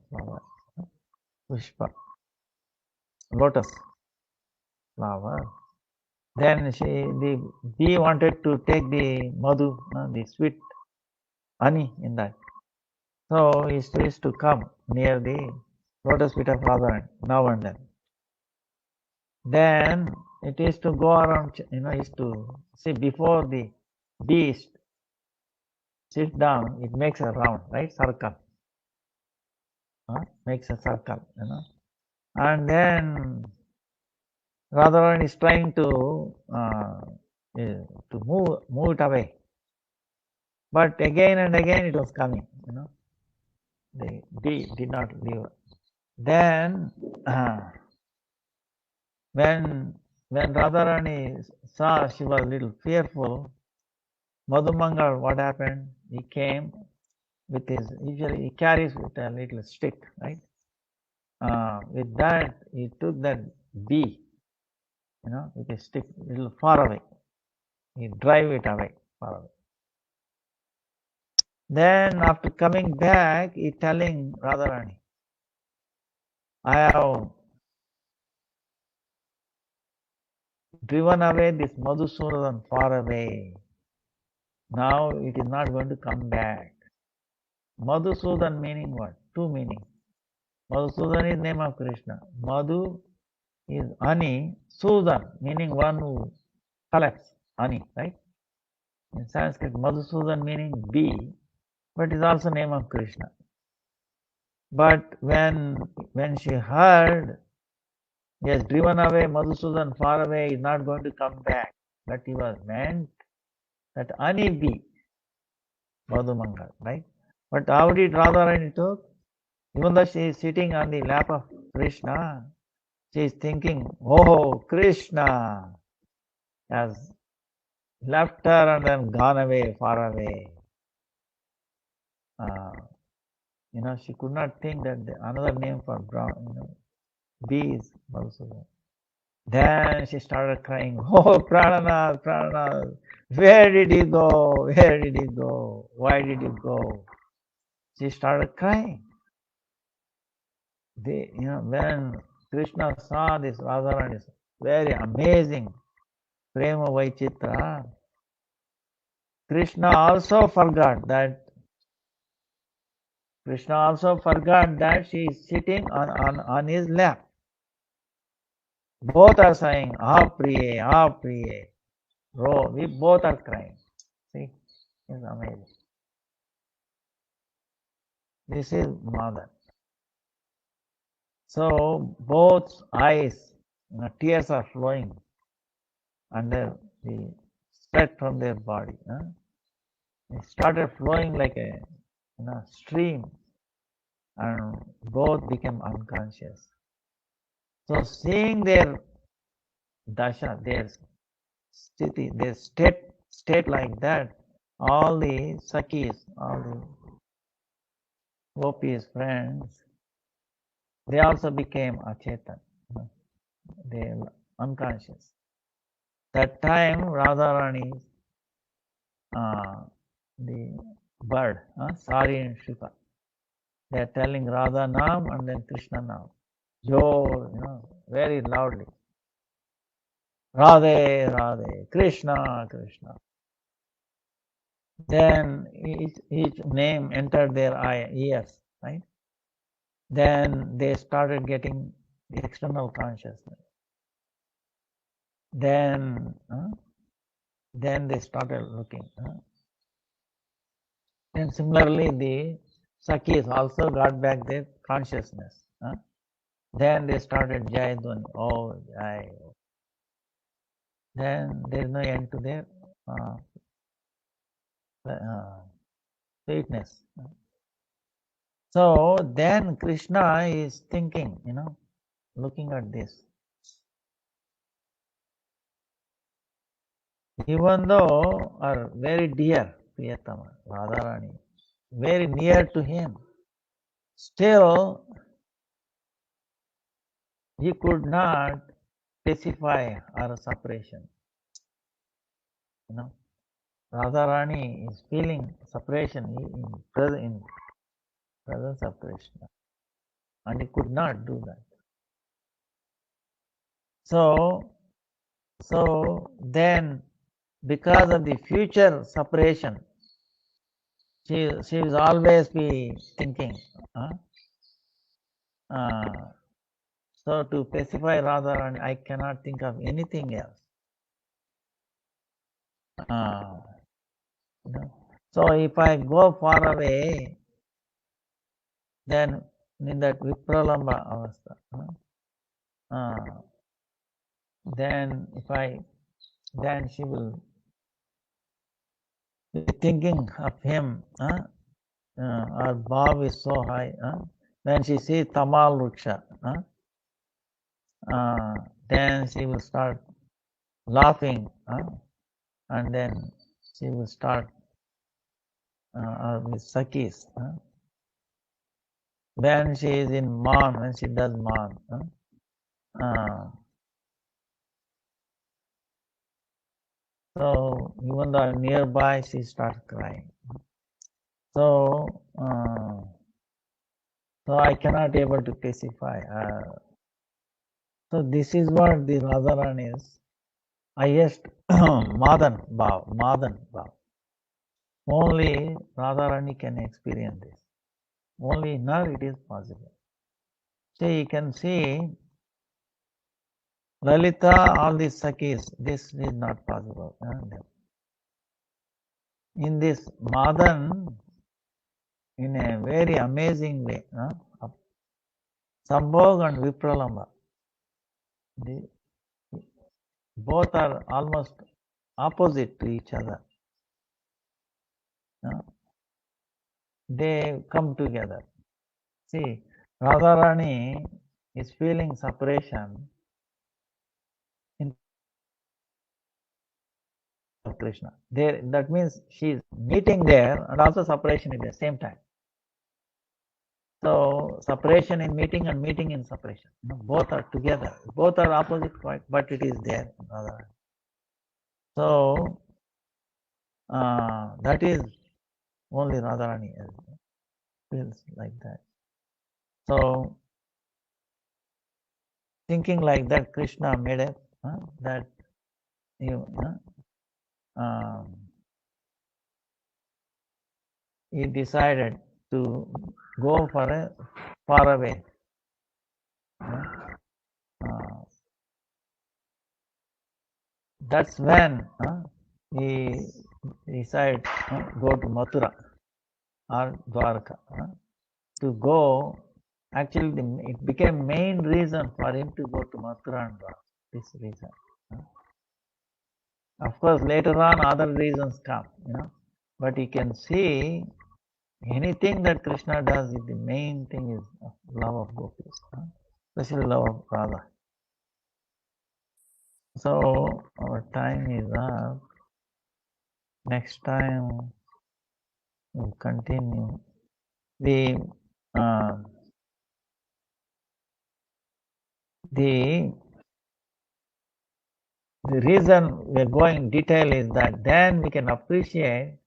flower, pushpa, lotus flower. Then the bee wanted to take the madhu, the sweet honey in that. So he used to come near the lotus feet of Radharani now and then. Then it is to go around, is to see before the beast sit down, it makes a round, right? Circle. Makes a circle, And then Radharani is trying to move it away. But again and again it was coming, The bee did not leave. Then when Radharani saw she was a little fearful, Madhumangal, what happened? He came with usually he carries with a little stick, right? With that, he took that bee, with a stick a little far away. He drive it away, far away. Then after coming back, he telling Radharani, I have driven away this Madhusudan far away. Now it is not going to come back. Madhusudan meaning what? Two meanings. Madhusudan is name of Krishna. Madhu is honey. Sudan meaning one who collects honey, right? In Sanskrit, Madhusudan meaning bee, but is also name of Krishna. But when she heard he has driven away Madhusudan far away, is not going to come back. But he was meant that honey bee, Madhumangal, right? But how did Radharani took? Even though she is sitting on the lap of Krishna, she is thinking, oh, Krishna has left her and then gone away, far away. She could not think that another name for bee is Madhusudan. Then she started crying, oh, Prananath, Prananath, where did you go? Where did you go? Why did you go? She started crying. When Krishna saw this Radharani's very amazing Prema Vaichitra, Krishna also forgot that she is sitting on his lap. Both are saying, Ah Priye, Ah Priye. We both are crying. See, it's amazing. This is mother. So both eyes, tears are flowing under the sweat from their body. It started flowing like a stream, and both became unconscious. So seeing their dasha, their sthiti, their state like that, all the sakis, all the gopis, friends, they also became achetan. They were unconscious. That time, Radharani, the bird, Sari and Shripa, they are telling Radha Nam and then Krishna Nam. Very loudly. Radhe, Radhe, Krishna, Krishna. Then each name entered their ears, right? Then they started getting the external consciousness. Then they started looking. And similarly, the Sakis also got back their consciousness. Then they started Jai Dhwani. Oh, Jai. Then there is no end to their sweetness. So then Krishna is thinking, looking at this. Even though are very dear, Priyatama, Radharani, very near to him, still he could not specify our separation. Radharani is feeling separation in presence of Krishna, and he could not do that. So then, because of the future separation, she will always be thinking. So to specify Radharani, I cannot think of anything else. So if I go far away, then in that Vipralamba avastha, then she will be thinking of him. Our bhav is so high. Then she sees Tamal Ruksha. Then she will start laughing, and then she will start with Sakis. When she is in Man, when she does Man. So even though nearby, she starts crying. So I cannot able to specify. So this is what the Radharani's highest Madan Bhav. Only Radharani can experience this. Only in her it is possible. So you can see Lalita, all these Sakis, this is not possible. In this Madan, in a very amazing way, Sambhog and Vipralamba, both are almost opposite to each other. They come together. See, Radharani is feeling separation in Krishna. That means she is meeting there and also separation at the same time. So separation in meeting and meeting in separation. Both are together. Both are opposite, but it is there. So that is only Radharani feels like that. So thinking like that, Krishna made it that he decided to go for a far away. That's when he decided go to Mathura or Dwarka to go. Actually, it became main reason for him to go to Mathura and Dwarka. This reason. Of course, later on other reasons come, but you can see anything that Krishna does, the main thing is love of gopis, especially love of Radha. So our time is up. Next time we'll continue. The reason we're going detail is that then we can appreciate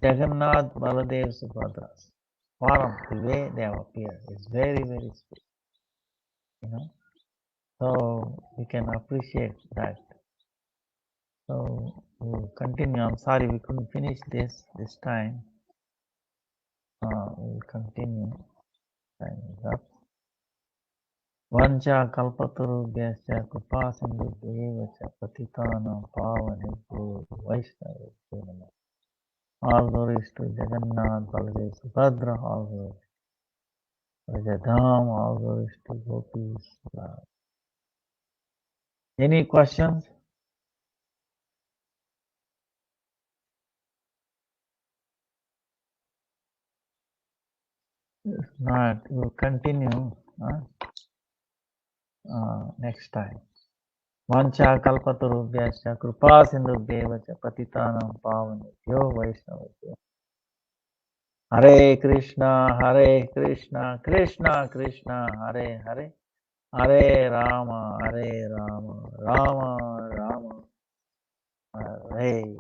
Jagannath, Baladev, Subhadra's form, the way they have appeared is very, very sweet, So we can appreciate that. So we'll continue. I'm sorry we couldn't finish this time. We'll continue. Time is up. Vancha kalpatarubhyascha kripa sindhubhyeva cha patitanam pavanebhyo vaishnavebhyo namah. All glories to Jagannath, Baladev, Subhadra, all glories to Jadam, all glories to Gopis. Any questions? If not, we'll continue next time. Vancha kalpatarubhyascha kripa sindhubhyeva cha patitanam pavanebhyo vaishnavebhyo. Hare Krishna, Krishna Krishna, Hare Hare, Hare Rama, Rama Rama, Hare